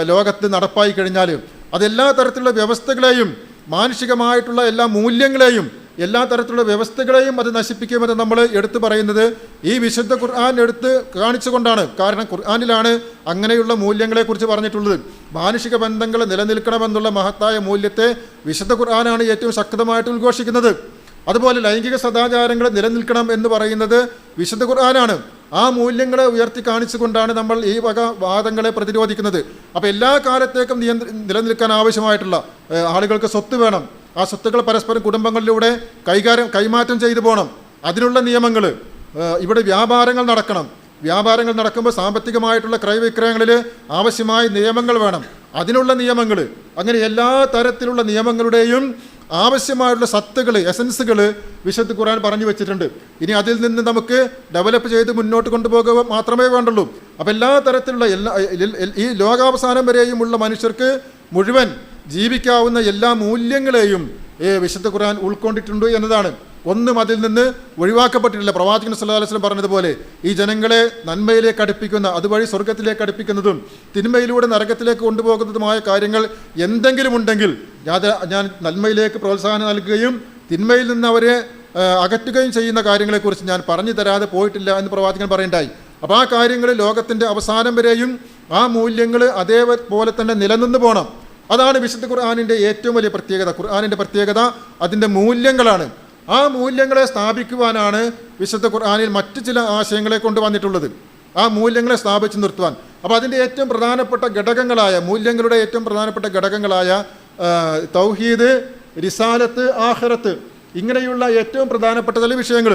ലോകത്ത് നടപ്പായി കഴിഞ്ഞാൽ അതെല്ലാ തരത്തിലുള്ള വ്യവസ്ഥകളെയും, മാനുഷികമായിട്ടുള്ള എല്ലാ മൂല്യങ്ങളെയും, എല്ലാ തരത്തിലുള്ള വ്യവസ്ഥകളെയും അത് നശിപ്പിക്കുമെന്ന് നമ്മൾ എടുത്തു പറയുന്നത് ഈ വിശുദ്ധ ഖുർആൻ എടുത്ത് കാണിച്ചുകൊണ്ടാണ്. കാരണം ഖുർആനിലാണ് അങ്ങനെയുള്ള മൂല്യങ്ങളെക്കുറിച്ച് പറഞ്ഞിട്ടുള്ളത്. മാനുഷിക ബന്ധങ്ങൾ നിലനിൽക്കണമെന്നുള്ള മഹത്തായ മൂല്യത്തെ വിശുദ്ധ ഖുർആനാണ് ഏറ്റവും ശക്തമായിട്ട് ഉദ്ഘോഷിക്കുന്നത്. അതുപോലെ ലൈംഗിക സദാചാരങ്ങൾ നിലനിൽക്കണം എന്ന് പറയുന്നത് വിശുദ്ധ ഖുർആനാണ്. ആ മൂല്യങ്ങളെ ഉയർത്തി കാണിച്ചുകൊണ്ടാണ് നമ്മൾ ഈ വക വാദങ്ങളെ പ്രതിരോധിക്കുന്നത്. അപ്പോൾ എല്ലാ കാലത്തേക്കും നിലനിൽക്കാൻ ആവശ്യമായിട്ടുള്ള ആളുകൾക്ക് സ്വത്ത് വേണം. ആ സ്വത്തുക്കൾ പരസ്പരം കുടുംബങ്ങളിലൂടെ കൈമാറ്റം ചെയ്തു പോകണം. അതിനുള്ള നിയമങ്ങൾ, ഇവിടെ വ്യാപാരങ്ങൾ നടക്കണം. വ്യാപാരങ്ങൾ നടക്കുമ്പോൾ സാമ്പത്തികമായിട്ടുള്ള ക്രയവിക്രയങ്ങളിൽ ആവശ്യമായ നിയമങ്ങൾ വേണം. അതിനുള്ള നിയമങ്ങൾ, അങ്ങനെ എല്ലാ തരത്തിലുള്ള നിയമങ്ങളുടെയും ആവശ്യമായിട്ടുള്ള സത്തുകൾ, എസൻസുകൾ വിശുദ്ധ ഖുർആൻ പറഞ്ഞു വെച്ചിട്ടുണ്ട്. ഇനി അതിൽ നിന്ന് നമുക്ക് ഡെവലപ്പ് ചെയ്ത് മുന്നോട്ട് കൊണ്ടുപോകുക മാത്രമേ വേണ്ടുള്ളൂ. അപ്പോൾ എല്ലാ തരത്തിലുള്ള ഈ ലോകാവസാനം വരെയുമുള്ള മനുഷ്യർക്ക് മുഴുവൻ ജീവിക്കാവുന്ന എല്ലാ മൂല്യങ്ങളെയും വിശുദ്ധ ഖുർആൻ ഉൾക്കൊണ്ടിട്ടുണ്ട് എന്നതാണ്. ഒന്നും അതിൽ നിന്ന് ഒഴിവാക്കപ്പെട്ടിട്ടില്ല. പ്രവാചകൻ സല്ലല്ലാഹു അലൈഹി വസല്ലം പറഞ്ഞതുപോലെ ഈ ജനങ്ങളെ നന്മയിലേക്ക് അടുപ്പിക്കുന്ന, അതുവഴി സ്വർഗത്തിലേക്ക് അടുപ്പിക്കുന്നതും തിന്മയിലൂടെ നരകത്തിലേക്ക് കൊണ്ടുപോകുന്നതുമായ കാര്യങ്ങൾ എന്തെങ്കിലും ഉണ്ടെങ്കിൽ ഞാൻ നന്മയിലേക്ക് പ്രോത്സാഹനം നൽകുകയും തിന്മയിൽ നിന്ന് അവരെ അകറ്റുകയും ചെയ്യുന്ന കാര്യങ്ങളെക്കുറിച്ച് ഞാൻ പറഞ്ഞു തരാതെ പോയിട്ടില്ല എന്ന് പ്രവാചകൻ പറയുണ്ടായി. അപ്പോൾ ആ കാര്യങ്ങൾ ലോകത്തിൻ്റെ അവസാനം വരെയും ആ മൂല്യങ്ങൾ അതേപോലെ തന്നെ നിലനിന്ന് പോകണം. അതാണ് വിശുദ്ധ ഖുർആനിൻ്റെ ഏറ്റവും വലിയ പ്രത്യേകത. ഖുർആനിൻ്റെ പ്രത്യേകത അതിൻ്റെ മൂല്യങ്ങളാണ്. ആ മൂല്യങ്ങളെ സ്ഥാപിക്കുവാനാണ് വിശുദ്ധ ഖുർആനിൽ മറ്റു ചില ആശയങ്ങളെ കൊണ്ടുവന്നിട്ടുള്ളത്. ആ മൂല്യങ്ങളെ സ്ഥാപിച്ചു നിർത്തുവാൻ. അപ്പോൾ അതിൻ്റെ ഏറ്റവും പ്രധാനപ്പെട്ട ഘടകങ്ങളായ മൂല്യങ്ങളുടെ ഏറ്റവും പ്രധാനപ്പെട്ട ഘടകങ്ങളായ തൗഹീദ്, റിസാലത്ത്, ആഖിറത്ത്, ഇങ്ങനെയുള്ള ഏറ്റവും പ്രധാനപ്പെട്ട ചില വിഷയങ്ങൾ,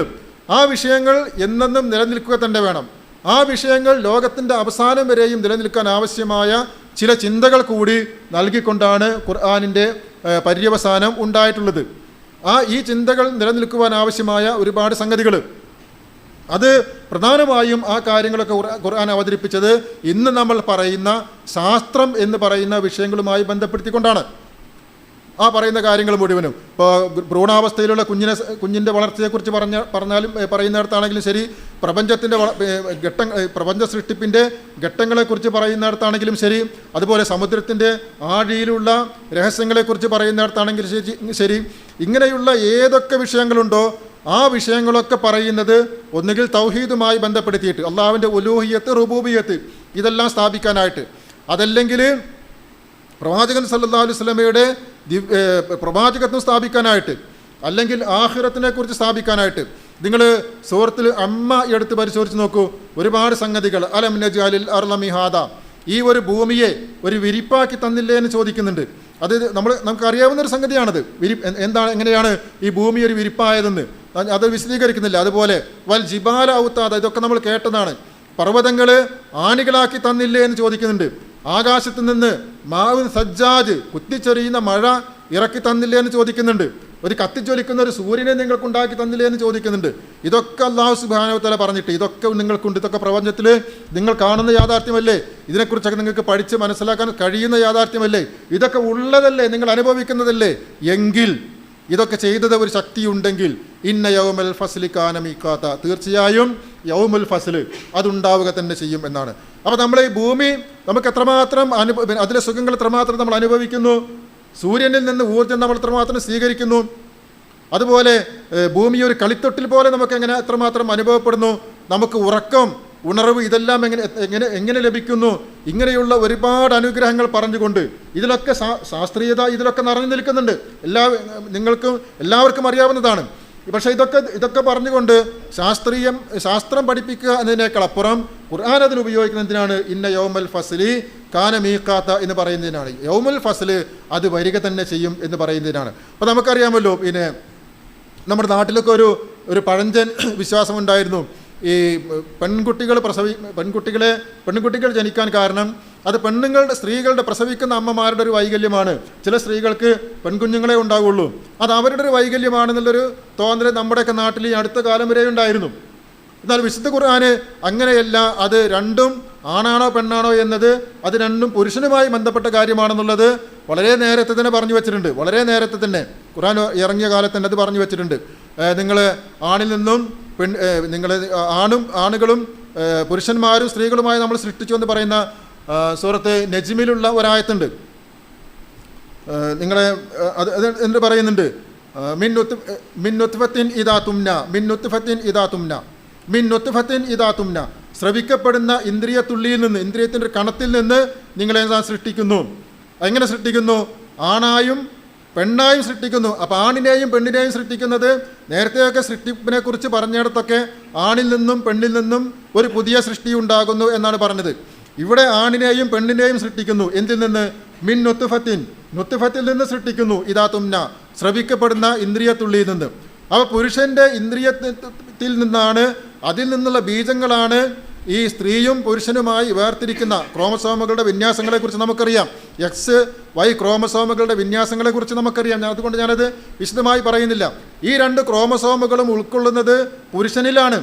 ആ വിഷയങ്ങൾ എന്നെന്നും നിലനിൽക്കുക തന്നെ വേണം. ആ വിഷയങ്ങൾ ലോകത്തിൻ്റെ അവസാനം വരെയും നിലനിൽക്കാൻ ആവശ്യമായ ചില ചിന്തകൾ കൂടി നൽകിക്കൊണ്ടാണ് ഖുർആനിൻ്റെ പര്യവസാനം ഉണ്ടായിട്ടുള്ളത്. ഈ ചിന്തകൾ നിലനിൽക്കുവാൻ ആവശ്യമായ ഒരുപാട് സംഗതികൾ, അത് പ്രധാനമായും ആ കാര്യങ്ങളൊക്കെ ഖുർആൻ അവതരിപ്പിച്ചത് ഇന്ന് നമ്മൾ പറയുന്ന ശാസ്ത്രം എന്ന് പറയുന്ന വിഷയങ്ങളുമായി ബന്ധപ്പെടുത്തിക്കൊണ്ടാണ്. ആ പറയുന്ന കാര്യങ്ങൾ മുഴുവനും ഇപ്പോൾ ഭ്രൂണാവസ്ഥയിലുള്ള കുഞ്ഞിൻ്റെ വളർച്ചയെക്കുറിച്ച് പറയുന്നിടത്താണെങ്കിലും ശരി, പ്രപഞ്ച സൃഷ്ടിപ്പിൻ്റെ ഘട്ടങ്ങളെക്കുറിച്ച് പറയുന്നിടത്താണെങ്കിലും ശരി, അതുപോലെ സമുദ്രത്തിൻ്റെ ആഴിയിലുള്ള രഹസ്യങ്ങളെക്കുറിച്ച് പറയുന്നിടത്താണെങ്കിലും ശരി, ഇങ്ങനെയുള്ള ഏതൊക്കെ വിഷയങ്ങളുണ്ടോ ആ വിഷയങ്ങളൊക്കെ പറയുന്നത് ഒന്നുകിൽ തൗഹീദുമായി ബന്ധപ്പെടുത്തിയിട്ട് അള്ളാഹുവിൻ്റെ ഉലൂഹിയത്ത്, റുബൂബിയത്ത് ഇതെല്ലാം സ്ഥാപിക്കാനായിട്ട്, അതല്ലെങ്കിൽ പ്രവാചകൻ സല്ലല്ലാഹു അലൈഹി വസല്ലമയുടെ പ്രവാചകത്വം സ്ഥാപിക്കാനായിട്ട്, അല്ലെങ്കിൽ ആഖിറത്തിനെ കുറിച്ച് സ്ഥാപിക്കാനായിട്ട്. നിങ്ങൾ സൂറത്തിൽ അമ്മ എടുത്ത് പരിശോധിച്ച് നോക്കൂ, ഒരുപാട് സംഗതികൾ. അലം നജ്അലിൽ അർള മിഹാദ, ഈ ഒരു ഭൂമിയെ ഒരു വിരിപ്പാക്കി തന്നില്ലേ എന്ന് ചോദിക്കുന്നുണ്ട്. അത് നമുക്കറിയാവുന്നൊരു സംഗതിയാണത്. എങ്ങനെയാണ് ഈ ഭൂമി ഒരു വിരിപ്പായതെന്ന് അത് വിശദീകരിക്കുന്നില്ല. അതുപോലെ വൽ ജിബാല ഔത്താദ, ഇതൊക്കെ നമ്മൾ കേട്ടതാണ്. പർവ്വതങ്ങൾ ആണികളാക്കി തന്നില്ലേ എന്ന് ചോദിക്കുന്നുണ്ട്. ആകാശത്ത് നിന്ന് മാവുൻ സജ്ജാജ്, കുത്തിച്ചെറിയുന്ന മഴ ഇറക്കി തന്നില്ലേ എന്ന് ചോദിക്കുന്നുണ്ട്. ഒരു കത്തിച്ചൊലിക്കുന്ന ഒരു സൂര്യനെ നിങ്ങൾക്കുണ്ടാക്കി തന്നില്ലേ എന്ന് ചോദിക്കുന്നുണ്ട്. ഇതൊക്കെ അല്ലാഹു സുബ്ഹാനഹു വ തആല പറഞ്ഞിട്ട് ഇതൊക്കെ നിങ്ങൾക്കുണ്ട്, ഇതൊക്കെ പ്രപഞ്ചത്തിൽ നിങ്ങൾ കാണുന്ന യാഥാർത്ഥ്യമല്ലേ, ഇതിനെക്കുറിച്ചൊക്കെ നിങ്ങൾക്ക് പഠിച്ച് മനസ്സിലാക്കാൻ കഴിയുന്ന യാഥാർത്ഥ്യമല്ലേ, ഇതൊക്കെ ഉള്ളതല്ലേ, നിങ്ങൾ അനുഭവിക്കുന്നതല്ലേ, എങ്കിൽ ഇതൊക്കെ ചെയ്തത് ഒരു ശക്തിയുണ്ടെങ്കിൽ ഇന്ന യൗമൽ ഫസ്ലി കാന മീഖാത, തീർച്ചയായും യൗമുൽ ഫസ്ൽ അതുണ്ടാവുക തന്നെ ചെയ്യും എന്നാണ്. അപ്പോൾ നമ്മൾ ഈ ഭൂമി നമുക്ക് എത്രമാത്രം അതിലെ സുഖങ്ങൾ എത്രമാത്രം നമ്മൾ അനുഭവിക്കുന്നു, സൂര്യനിൽ നിന്ന് ഊർജ്ജം നമ്മൾ എത്രമാത്രം സ്വീകരിക്കുന്നു, അതുപോലെ ഭൂമി ഒരു കളിത്തൊട്ടിൽ പോലെ നമുക്ക് എത്രമാത്രം അനുഭവപ്പെടുന്നു, നമുക്ക് ഉറക്കം, ഉണർവ് ഇതെല്ലാം എങ്ങനെ ലഭിക്കുന്നു, ഇങ്ങനെയുള്ള ഒരുപാട് അനുഗ്രഹങ്ങൾ പറഞ്ഞുകൊണ്ട് ഇതിലൊക്കെ ശാസ്ത്രീയത ഇതിലൊക്കെ നിറഞ്ഞു നിൽക്കുന്നുണ്ട്. എല്ലാവർക്കും അറിയാവുന്നതാണ്. പക്ഷേ ഇതൊക്കെ പറഞ്ഞുകൊണ്ട് ശാസ്ത്രം പഠിപ്പിക്കുക എന്നതിനേക്കാൾ അപ്പുറം ഖുർആൻ അതിൽ ഉപയോഗിക്കുന്നതിനാണ് ഇന്ന യൗമൽ ഫസ്ലി കാന മീഖാത എന്ന് പറയുന്നതിനാണ്. യൗമുൽ ഫസ്ൽ അത് വരിക തന്നെ ചെയ്യും എന്ന് പറയുന്നതിനാണ്. അപ്പോൾ നമുക്കറിയാമല്ലോ, പിന്നെ നമ്മുടെ നാട്ടിലൊക്കെ ഒരു പഴഞ്ചൻ വിശ്വാസമുണ്ടായിരുന്നു. ഈ പെൺകുട്ടികൾ ജനിക്കാൻ കാരണം അത് സ്ത്രീകളുടെ പ്രസവിക്കുന്ന അമ്മമാരുടെ ഒരു വൈകല്യമാണ്. ചില സ്ത്രീകൾക്ക് പെൺകുഞ്ഞുങ്ങളെ ഉണ്ടാവുള്ളൂ, അത് അവരുടെ ഒരു വൈകല്യമാണെന്നുള്ളൊരു തോന്നൽ നമ്മുടെയൊക്കെ നാട്ടിൽ ഈ അടുത്ത കാലം വരെ ഉണ്ടായിരുന്നു. എന്നാൽ വിശുദ്ധ ഖുർആന് അങ്ങനെയല്ല. അത് രണ്ടും ആണാണോ പെണ്ണാണോ എന്നത് അത് രണ്ടും പുരുഷനുമായി ബന്ധപ്പെട്ട കാര്യമാണെന്നുള്ളത് വളരെ നേരത്തെ തന്നെ പറഞ്ഞു വെച്ചിട്ടുണ്ട്. വളരെ നേരത്തെ തന്നെ ഖുർആൻ ഇറങ്ങിയ കാലത്ത് തന്നെ അത് പറഞ്ഞു വെച്ചിട്ടുണ്ട്. നിങ്ങൾ ആണിൽ നിന്നും ആണുകളും പുരുഷന്മാരും സ്ത്രീകളുമായി നമ്മൾ സൃഷ്ടിച്ചു എന്ന് പറയുന്ന സൂറത്ത് നജ്മിലുള്ള ഒരായത്തുണ്ട്. നിങ്ങളെ അത് എന്ത് പറയുന്നുണ്ട്? മിൻ നുത്ഫത്തിൻ ഇദാ തുംന, സ്രവിക്കപ്പെടുന്ന ഇന്ദ്രിയ തുള്ളിയിൽ നിന്ന്, ഇന്ദ്രിയത്തിൻ്റെ കണത്തിൽ നിന്ന് നിങ്ങളെ സൃഷ്ടിക്കുന്നു. എങ്ങനെ സൃഷ്ടിക്കുന്നു? ആണായും പെണ്ണായും സൃഷ്ടിക്കുന്നു. അപ്പോൾ ആണിനെയും പെണ്ണിനെയും സൃഷ്ടിക്കുന്നത് നേരത്തെയൊക്കെ സൃഷ്ടിപ്പിനെ കുറിച്ച് പറഞ്ഞിടത്തൊക്കെ ആണിൽ നിന്നും പെണ്ണിൽ നിന്നും ഒരു പുതിയ സൃഷ്ടി ഉണ്ടാകുന്നു എന്നാണ് പറഞ്ഞത്. ഇവിടെ ആണിനെയും പെണ്ണിനെയും സൃഷ്ടിക്കുന്നു. എന്തിൽ നിന്ന്? മിൻ നുത്ഫത്തിൽ നിന്ന് സൃഷ്ടിക്കുന്നു. ഇദാ തുംന, സ്രവിക്കപ്പെടുന്ന ഇന്ദ്രിയ തുള്ളിയിൽ നിന്ന്. അപ്പോൾ പുരുഷൻ്റെ ഇന്ദ്രിയത്തിൽ നിന്നാണ്, അതിൽ നിന്നുള്ള ബീജങ്ങളാണ് ഈ സ്ത്രീയും പുരുഷനുമായി വേർതിരിക്കുന്ന ക്രോമസോമുകളുടെ വിന്യാസങ്ങളെക്കുറിച്ച് നമുക്കറിയാം. XY ക്രോമസോമുകളുടെ വിന്യാസങ്ങളെക്കുറിച്ച് നമുക്കറിയാം. അതുകൊണ്ട് ഞാനത് വിശദമായി പറയുന്നില്ല. ഈ രണ്ട് ക്രോമസോമുകളും ഉൾക്കൊള്ളുന്നത് പുരുഷനിലാണ്.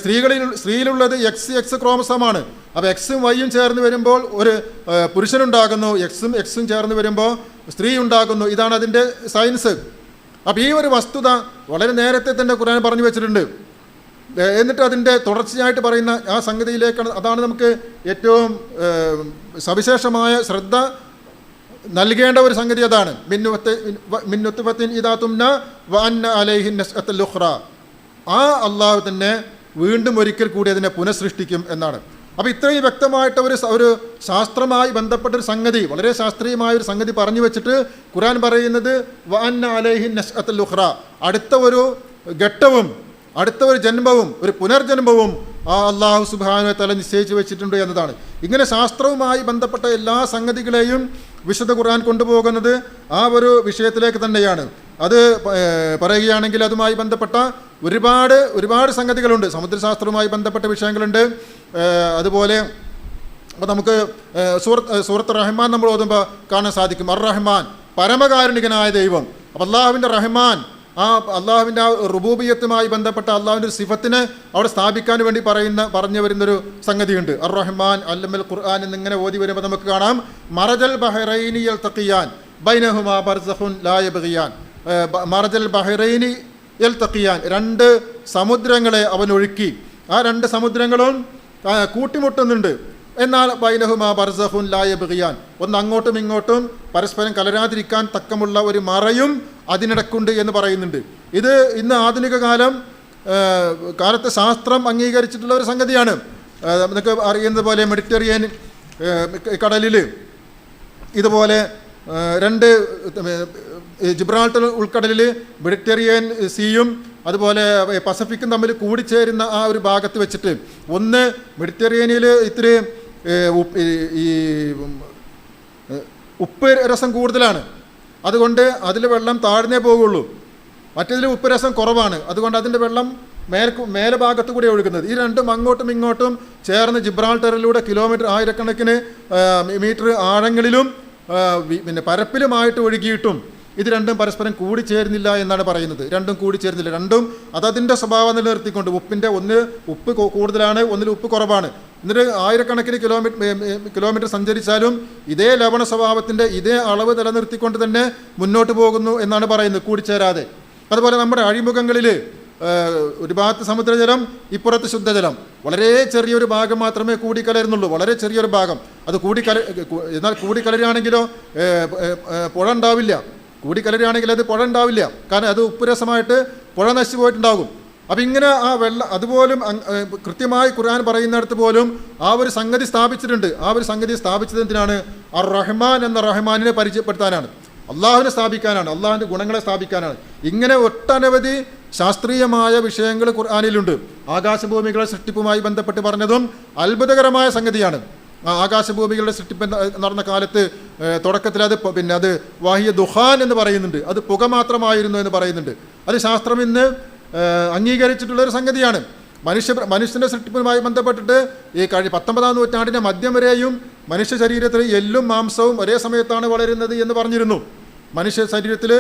സ്ത്രീയിലുള്ളത് XX ക്രോമസോമാണ്. അപ്പോൾ Xഉം Yയും ചേർന്ന് വരുമ്പോൾ ഒരു പുരുഷനുണ്ടാകുന്നു, Xഉം ചേർന്ന് വരുമ്പോൾ സ്ത്രീ ഉണ്ടാകുന്നു. ഇതാണ് അതിൻ്റെ സയൻസ്. അപ്പോൾ ഈ ഒരു വസ്തുത വളരെ നേരത്തെ തന്നെ ഖുർആൻ പറഞ്ഞു വെച്ചിട്ടുണ്ട്. എന്നിട്ട് അതിൻ്റെ തുടർച്ചയായിട്ട് പറയുന്ന ആ സംഗതിയിലേക്കാണ്, അതാണ് നമുക്ക് ഏറ്റവും സവിശേഷമായ ശ്രദ്ധ നൽകേണ്ട ഒരു സംഗതി. അതാണ് മിൻ നുത്ഫത്തിൻ ഇദാ തുംന വ അന്ന അലൈഹി നസ്അത്തുൽ ഉഖ്റ. ആ അള്ളാഹു തന്നെ വീണ്ടും ഒരിക്കൽ കൂടി അതിനെ പുനഃസൃഷ്ടിക്കും എന്നാണ്. അപ്പോൾ ഇത്രയും വ്യക്തമായിട്ട് ഒരു ശാസ്ത്രമായി ബന്ധപ്പെട്ടൊരു സംഗതി, വളരെ ശാസ്ത്രീയമായ ഒരു സംഗതി പറഞ്ഞു വെച്ചിട്ട് ഖുർആൻ പറയുന്നത് വ അന്ന അലൈഹി നസ്അത്തുൽ ഉഖ്റ, അടുത്ത ഒരു ഘട്ടവും അടുത്ത ഒരു ജന്മവും ഒരു പുനർജന്മവും ആ അള്ളാഹു സുബ്ഹാനഹു വ തആല നിശ്ചയിച്ചു വെച്ചിട്ടുണ്ട് എന്നതാണ്. ഇങ്ങനെ ശാസ്ത്രവുമായി ബന്ധപ്പെട്ട എല്ലാ സംഗതികളെയും വിശുദ്ധ ഖുർആൻ കൊണ്ടുപോകുന്നത് ആ ഒരു വിഷയത്തിലേക്ക് തന്നെയാണ്. അത് പറയുകയാണെങ്കിൽ അതുമായി ബന്ധപ്പെട്ട ഒരുപാട് സംഗതികളുണ്ട്. സമുദ്രശാസ്ത്രവുമായി ബന്ധപ്പെട്ട വിഷയങ്ങളുണ്ട്. അതുപോലെ അപ്പോൾ നമുക്ക് സൂറത്ത് റഹ്മാൻ നമ്മൾ ഓതുമ്പോൾ കാണാൻ സാധിക്കും, അർ റഹ്മാൻ പരമകാരുണികനായ ദൈവം. അപ്പോൾ അള്ളാഹുവിൻ്റെ റഹ്മാൻ, ആ അള്ളാഹുവിൻ്റെ ആ റുബൂബിയത്തുമായി ബന്ധപ്പെട്ട അള്ളാഹുവിൻ്റെ ഒരു സിഫത്തിനെ അവിടെ സ്ഥാപിക്കാൻ വേണ്ടി പറഞ്ഞു വരുന്നൊരു സംഗതിയുണ്ട്. അർ റഹ്മാൻ അല്ലമൽ ഖുർആൻ എന്നിങ്ങനെ ഓതി വരുമ്പോൾ നമുക്ക് കാണാം, മറജൽ ബഹറൈനി യൽതഖിയാൻ ബൈനഹുമാ ബർസഖുൻ ലാ യബ്ഗിയാൻ. മറജൽ ബഹറൈനി യൽതഖിയാൻ, രണ്ട് സമുദ്രങ്ങളെ അവൻ ഒഴുക്കി, ആ രണ്ട് സമുദ്രങ്ങളും കൂട്ടിമുട്ടുന്നുണ്ട്. എന്നാൽ ബൈനഹുമാ ബർസഖുൻ ലാ യബ്ഗിയാൻ, ഒന്ന് അങ്ങോട്ടും ഇങ്ങോട്ടും പരസ്പരം കലരാതിരിക്കാൻ തക്കമുള്ള ഒരു മറയും അതിനിടക്കുണ്ട് എന്ന് പറയുന്നുണ്ട്. ഇത് ഇന്ന് ആധുനിക കാലത്തെ ശാസ്ത്രം അംഗീകരിച്ചിട്ടുള്ള ഒരു സംഗതിയാണ്. നമുക്ക് അറിയുന്നത് പോലെ മെഡിറ്ററേനിയൻ കടലിൽ ഇതുപോലെ രണ്ട് ജിബ്രാൾട്ടർ ഉൾക്കടലിൽ മെഡിറ്ററേനിയൻ സീയും അതുപോലെ പസഫിക്കും തമ്മിൽ കൂടിച്ചേരുന്ന ആ ഒരു ഭാഗത്ത് വെച്ചിട്ട് ഒന്ന് മെഡിറ്ററേനിയനിൽ ഇത്തിരി ഈ ഉപ്പ് രസം കൂടുതലാണ്, അതുകൊണ്ട് അതിൽ വെള്ളം താഴ്ന്നേ പോകുള്ളൂ. മറ്റേതിൽ ഉപ്പ് രസം കുറവാണ്, അതുകൊണ്ട് അതിൻ്റെ വെള്ളം മേലെ ഭാഗത്ത് കൂടി ഒഴുകുന്നത്. ഈ രണ്ടും അങ്ങോട്ടും ഇങ്ങോട്ടും ചേർന്ന് ജിബ്രാൾട്ടറിലൂടെ ആയിരക്കണക്കിന് മീറ്റർ ആഴങ്ങളിലും പിന്നെ പരപ്പിലുമായിട്ട് ഒഴുകിയിട്ടും ഇത് രണ്ടും പരസ്പരം കൂടിച്ചേരുന്നില്ല എന്നാണ് പറയുന്നത്. രണ്ടും കൂടിച്ചേരുന്നില്ല, രണ്ടും അതതിൻ്റെ സ്വഭാവം നിലനിർത്തിക്കൊണ്ട് ഉപ്പിൻ്റെ ഉപ്പ് കൂടുതലാണ്, ഒന്നിൽ ഉപ്പ് കുറവാണ്. എന്നിട്ട് ആയിരക്കണക്കിന് കിലോമീറ്റർ സഞ്ചരിച്ചാലും ഇതേ ലവണ സ്വഭാവത്തിൻ്റെ ഇതേ അളവ് നിലനിർത്തിക്കൊണ്ട് തന്നെ മുന്നോട്ട് പോകുന്നു എന്നാണ് പറയുന്നത്, കൂടിച്ചേരാതെ. അതുപോലെ നമ്മുടെ അഴിമുഖങ്ങളിൽ ഒരു ഭാഗത്ത് സമുദ്രജലം, ഇപ്പുറത്ത് ശുദ്ധജലം, വളരെ ചെറിയൊരു ഭാഗം മാത്രമേ കൂടിക്കലരുന്നുള്ളൂ, വളരെ ചെറിയൊരു ഭാഗം. അത് എന്നാൽ കൂടിക്കലരുകയാണെങ്കിലോ പുഴ ഉണ്ടാവില്ല, കൂടിക്കലരുകയാണെങ്കിൽ അത് പുഴ ഉണ്ടാവില്ല, കാരണം അത് ഉപ്പുരസമായിട്ട് പുഴ നശിച്ചു പോയിട്ടുണ്ടാകും. അപ്പം ഇങ്ങനെ ആ അതുപോലും കൃത്യമായി ഖുർആൻ പറയുന്നിടത്ത് പോലും ആ ഒരു സംഗതി സ്ഥാപിച്ചിട്ടുണ്ട്. ആ ഒരു സംഗതി സ്ഥാപിച്ചത് എന്തിനാണ്? അർ റഹ്മാൻ എന്ന റഹ്മാനിനെ പരിചയപ്പെടുത്താനാണ്, അള്ളാഹുവിനെ സ്ഥാപിക്കാനാണ്, അള്ളാഹുവിൻ്റെ ഗുണങ്ങളെ സ്ഥാപിക്കാനാണ്. ഇങ്ങനെ ഒട്ടനവധി ശാസ്ത്രീയമായ വിഷയങ്ങൾ ഖുർആനിലുണ്ട്. ആകാശഭൂമികളുടെ സൃഷ്ടിപ്പുമായി ബന്ധപ്പെട്ട് പറഞ്ഞതും അത്ഭുതകരമായ സംഗതിയാണ്. ആകാശഭൂമികളുടെ സൃഷ്ടിപ്പ് നടന്ന കാലത്ത് തുടക്കത്തിൽ അത് വാഹിയ ദുഹാൻ എന്ന് പറയുന്നുണ്ട്, അത് പുക മാത്രമായിരുന്നു എന്ന് പറയുന്നുണ്ട്. അത് ശാസ്ത്രം ഇന്ന് അംഗീകരിച്ചിട്ടുള്ളൊരു സംഗതിയാണ്. മനുഷ്യൻ്റെ സൃഷ്ടിപ്പുമായി ബന്ധപ്പെട്ടിട്ട് ഈ 19-ാം നൂറ്റാണ്ടിൻ്റെ മധ്യം വരെയും മനുഷ്യ ശരീരത്തിൽ എല്ലും മാംസവും ഒരേ സമയത്താണ് വളരുന്നത് എന്ന് പറഞ്ഞിരുന്നു. മനുഷ്യ ശരീരത്തിൽ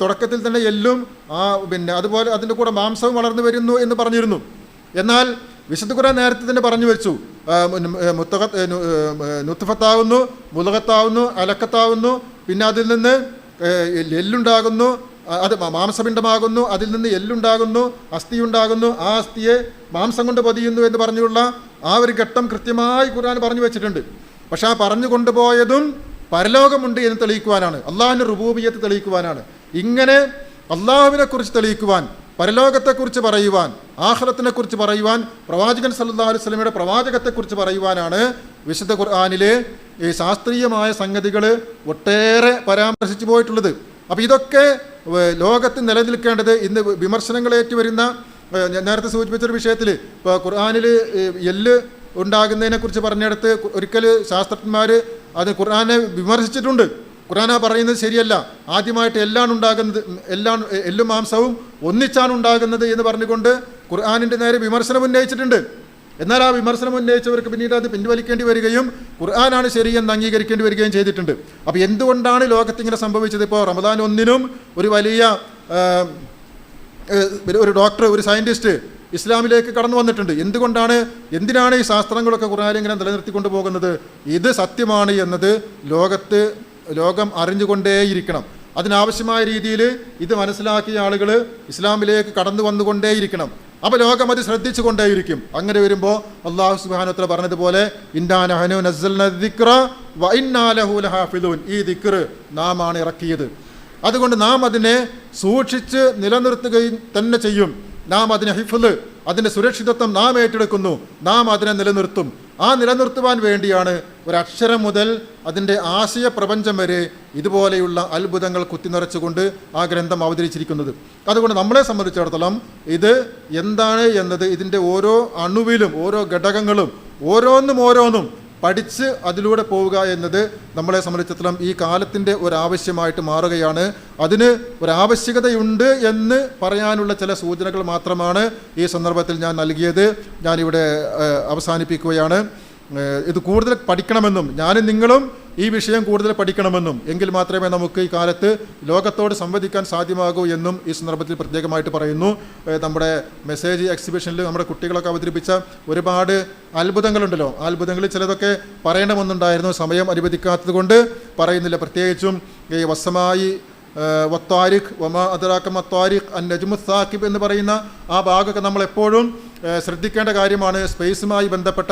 തുടക്കത്തിൽ തന്നെ എല്ലും അതുപോലെ അതിൻ്റെ കൂടെ മാംസവും വളർന്നു വരുന്നു എന്ന് പറഞ്ഞിരുന്നു. എന്നാൽ വിശുദ്ധ ഖുർആൻ നേരത്തെ തന്നെ പറഞ്ഞു വെച്ചു, നുത്ഫത്താവുന്നു, മുലകത്താവുന്നു, അലക്കത്താവുന്നു, പിന്നെ അതിൽ നിന്ന് എല്ലുണ്ടാകുന്നു, അത് മാംസപിണ്ഡമാകുന്നു, അതിൽ നിന്ന് എല്ലുണ്ടാകുന്നു, അസ്ഥിയുണ്ടാകുന്നു, ആ അസ്ഥിയെ മാംസം കൊണ്ട് പൊതിയുന്നു എന്ന് പറഞ്ഞുള്ള ആ ഒരു ഘട്ടം കൃത്യമായി ഖുർആൻ പറഞ്ഞു വെച്ചിട്ടുണ്ട്. പക്ഷെ ആ പറഞ്ഞു കൊണ്ടുപോയതും പരലോകമുണ്ട് എന്ന് തെളിയിക്കുവാനാണ്, അള്ളാഹുവിൻ്റെ റുബൂബിയ്യത്ത് തെളിയിക്കുവാനാണ്. ഇങ്ങനെ അള്ളാഹുവിനെക്കുറിച്ച് തെളിയിക്കുവാൻ, പരലോകത്തെക്കുറിച്ച് പറയുവാൻ, ആഖിറത്തിനെക്കുറിച്ച് പറയുവാൻ, പ്രവാചകൻ സല്ലല്ലാഹു അലൈഹി വസല്ലമയുടെ പ്രവാചകത്തെക്കുറിച്ച് പറയുവാനാണ് വിശുദ്ധ ഖുർആനിലെ ഈ ശാസ്ത്രീയമായ സംഗതികൾ ഒട്ടേറെ പരാമർശിച്ചു പോയിട്ടുള്ളത്. അപ്പോൾ ഇതൊക്കെ ലോകത്ത് നിലനിൽക്കേണ്ടത് ഇന്ന് വിമർശനങ്ങളേറ്റ് വരുന്ന, നേരത്തെ സൂചിപ്പിച്ചൊരു വിഷയത്തിൽ ഇപ്പോൾ ഖുർആനിൽ എല്ല് ഉണ്ടാകുന്നതിനെക്കുറിച്ച് പറഞ്ഞെടുത്ത് ഒരിക്കൽ ശാസ്ത്രജ്ഞന്മാർ അത് ഖുർആനെ വിമർശിച്ചിട്ടുണ്ട്. ഖുർആൻ പറയുന്നത് ശരിയല്ല, ആദ്യമായിട്ട് എല്ലും മാംസവും ഒന്നിച്ചാണ് ഉണ്ടാകുന്നത് എന്ന് പറഞ്ഞുകൊണ്ട് ഖുർആനിൻ്റെ നേരെ വിമർശനം ഉന്നയിച്ചിട്ടുണ്ട്. എന്നാൽ ആ വിമർശനം ഉന്നയിച്ചവർക്ക് പിന്നീട് അത് പിൻവലിക്കേണ്ടി വരികയും ഖുർആനാണ് ശരിയെന്ന് അംഗീകരിക്കേണ്ടി വരികയും ചെയ്തിട്ടുണ്ട്. അപ്പോൾ എന്തുകൊണ്ടാണ് ലോകത്തിങ്ങനെ സംഭവിച്ചത്? ഇപ്പോൾ റമദാൻ 1-നും ഒരു വലിയ ഒരു ഡോക്ടർ, ഒരു സയൻറ്റിസ്റ്റ് ഇസ്ലാമിലേക്ക് കടന്നു വന്നിട്ടുണ്ട്. എന്തിനാണ് ഈ ശാസ്ത്രങ്ങളൊക്കെ ഖുർആനിൽ ഇങ്ങനെ നിലനിർത്തിക്കൊണ്ട് പോകുന്നത്? ഇത് സത്യമാണ് എന്നത് ലോകം അറിഞ്ഞുകൊണ്ടേയിരിക്കണം. അതിനാവശ്യമായ രീതിയിൽ ഇത് മനസ്സിലാക്കിയ ആളുകൾ ഇസ്ലാമിലേക്ക് കടന്നു വന്നുകൊണ്ടേയിരിക്കണം. അപ്പോൾ ലോകം അത് ശ്രദ്ധിച്ചു കൊണ്ടേയിരിക്കും. അങ്ങനെ വരുമ്പോൾ അല്ലാഹു സുബ്ഹാനഹു വ തആല പറഞ്ഞതുപോലെ ഇന്നാ നഹ്നു നസ്സൽനാ ദിക്റ വ ഇന്നാ ലഹു ലഹാഫിദൂൻ, ഈ ദിക്ർ നാം ആണ് ഇറക്കിയത്, അതുകൊണ്ട് നാം അതിനെ സൂക്ഷിച്ച് നിലനിർത്തുകയും തന്നെ ചെയ്യും. നാം അതിനെ ഹിഫ്ള്, അതിൻ്റെ സുരക്ഷിതത്വം നാം ഏറ്റെടുക്കുന്നു, നാം അതിനെ നിലനിർത്തും. ആ നിലനിർത്തുവാൻ വേണ്ടിയാണ് ഒരക്ഷരം മുതൽ അതിൻ്റെ ആശയ പ്രപഞ്ചം വരെ ഇതുപോലെയുള്ള അത്ഭുതങ്ങൾ കുത്തിനിറച്ചുകൊണ്ട് ആ ഗ്രന്ഥം അവതരിച്ചിരിക്കുന്നത്. അതുകൊണ്ട് നമ്മളെ സംബന്ധിച്ചിടത്തോളം ഇത് എന്താണ് എന്നത്, ഇതിൻ്റെ ഓരോ അണുവിലും ഓരോ ഘടകങ്ങളും ഓരോന്നും പഠിച്ച് അതിലൂടെ പോവുക എന്നത് നമ്മളെ സംബന്ധിച്ചിടത്തോളം ഈ കാലത്തിൻ്റെ ഒരാവശ്യമായിട്ട് മാറുകയാണ്. അതിന് ഒരാവശ്യകതയുണ്ട് എന്ന് പറയാനുള്ള ചില സൂചനകൾ മാത്രമാണ് ഈ സന്ദർഭത്തിൽ ഞാൻ നൽകിയത്. ഞാനിവിടെ അവസാനിപ്പിക്കുകയാണ്. ഇത് കൂടുതൽ പഠിക്കണമെന്നും ഞാനും നിങ്ങളും ഈ വിഷയം കൂടുതൽ പഠിക്കണമെന്നും, എങ്കിൽ മാത്രമേ നമുക്ക് ഈ കാലത്ത് ലോകത്തോട് സംവദിക്കാൻ സാധ്യമാകൂ എന്നും ഈ സന്ദർഭത്തിൽ പ്രത്യേകമായിട്ട് പറയുന്നു. നമ്മുടെ മെസ്സേജ് എക്സിബിഷനിൽ നമ്മുടെ കുട്ടികളൊക്കെ അവതരിപ്പിച്ച ഒരുപാട് അത്ഭുതങ്ങളുണ്ടല്ലോ, ആ അത്ഭുതങ്ങളിൽ ചിലതൊക്കെ പറയണമെന്നുണ്ടായിരുന്നു. സമയം അനുവദിക്കാത്തത് കൊണ്ട് പറയുന്നില്ല. പ്രത്യേകിച്ചും ഈ വസ്സമായി വത്താരിഖ് വമാ അദ്റാക മത്താരിഖ് അൻ നജ്മു സാക്കിബ് എന്ന് പറയുന്ന ആ ഭാഗമൊക്കെ നമ്മളെപ്പോഴും ശ്രദ്ധിക്കേണ്ട കാര്യമാണ്. സ്പേസുമായി ബന്ധപ്പെട്ട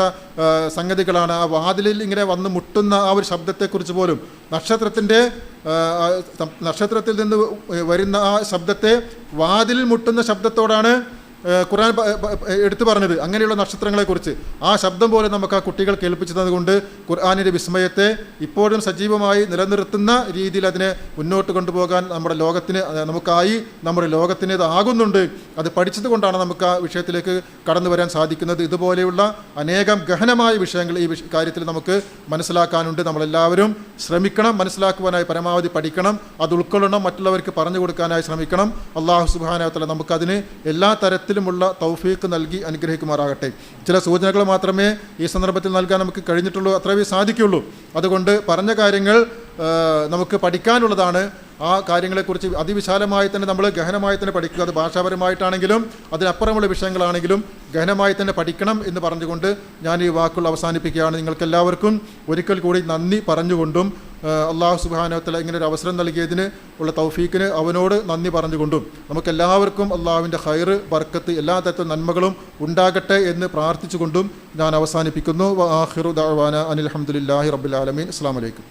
സംഗതികളാണ്. ആ വാതിലിൽ ഇങ്ങനെ വന്ന് മുട്ടുന്ന ആ ഒരു ശബ്ദത്തെക്കുറിച്ച് പോലും, നക്ഷത്രത്തിൽ നിന്ന് വരുന്ന ആ ശബ്ദത്തെ വാതിലിൽ മുട്ടുന്ന ശബ്ദത്തോടാണ് ഖുർആൻ എടുത്തു പറഞ്ഞത്. അങ്ങനെയുള്ള നക്ഷത്രങ്ങളെക്കുറിച്ച് ആ ശബ്ദം പോലെ നമുക്ക് ആ കുട്ടികൾ കേൾപ്പിച്ചു തന്നുകൊണ്ട് ഖുർആനിൻ്റെ വിസ്മയത്തെ ഇപ്പോഴും സജീവമായി നിലനിർത്തുന്ന രീതിയിൽ അതിനെ മുന്നോട്ട് കൊണ്ടുപോകാൻ നമ്മുടെ ലോകത്തിന് ഇതാകുന്നുണ്ട്. അത് പഠിച്ചത് കൊണ്ടാണ് നമുക്ക് ആ വിഷയത്തിലേക്ക് കടന്നു വരാൻ സാധിക്കുന്നത്. ഇതുപോലെയുള്ള അനേകം ഗഹനമായ വിഷയങ്ങൾ ഈ കാര്യത്തിൽ നമുക്ക് മനസ്സിലാക്കാനുണ്ട്. നമ്മളെല്ലാവരും ശ്രമിക്കണം, മനസ്സിലാക്കുവാനായി പരമാവധി പഠിക്കണം, അത് ഉൾക്കൊള്ളണം, മറ്റുള്ളവർക്ക് പറഞ്ഞു കൊടുക്കാനായി ശ്രമിക്കണം. അല്ലാഹു സുബ്ഹാനഹു വ തആല നമുക്കതിന് എല്ലാ തരത്തിലുമുള്ള തൗഫീഖ് നൽകി അനുഗ്രഹിക്കുമാറാകട്ടെ. ചില സൂചനകൾ മാത്രമേ ഈ സന്ദർഭത്തിൽ നൽകാൻ നമുക്ക് കഴിഞ്ഞിട്ടുള്ളൂ, അത്രയേ സാധിക്കുള്ളൂ. അതുകൊണ്ട് പറഞ്ഞ കാര്യങ്ങൾ നമുക്ക് പഠിക്കാനുള്ളതാണ്. ആ കാര്യങ്ങളെക്കുറിച്ച് അതിവിശാലമായി തന്നെ നമ്മൾ ഗഹനമായി തന്നെ പഠിക്കുക. അത് ഭാഷാപരമായിട്ടാണെങ്കിലും അതിനപ്പുറമുള്ള വിഷയങ്ങളാണെങ്കിലും ഗഹനമായി തന്നെ പഠിക്കണം എന്ന് പറഞ്ഞുകൊണ്ട് ഞാൻ ഈ വാക്കുകൾ അവസാനിപ്പിക്കുകയാണ്. നിങ്ങൾക്കെല്ലാവർക്കും ഒരിക്കൽ കൂടി നന്ദി പറഞ്ഞുകൊണ്ടും അല്ലാഹു സുബ്ഹാനഹു വ തആല ഇങ്ങനെ ഒരു അവസരം നൽകിയതിന് ഉള്ള തൗഫീക്കിന് അവനോട് നന്ദി പറഞ്ഞുകൊണ്ടും നമുക്കെല്ലാവർക്കും അള്ളാഹുവിൻ്റെ ഖൈറ്, ബർക്കത്ത്, എല്ലാ തരത്തിലും നന്മകളും ഉണ്ടാകട്ടെ എന്ന് പ്രാർത്ഥിച്ചുകൊണ്ടും ഞാൻ അവസാനിപ്പിക്കുന്നു. വ ആഖിറു ദഅ്വാനാ അനിൽ ഹംദുലില്ലാഹി റബ്ബിൽ ആലമീൻ. അസ്സലാമു അലൈക്കും.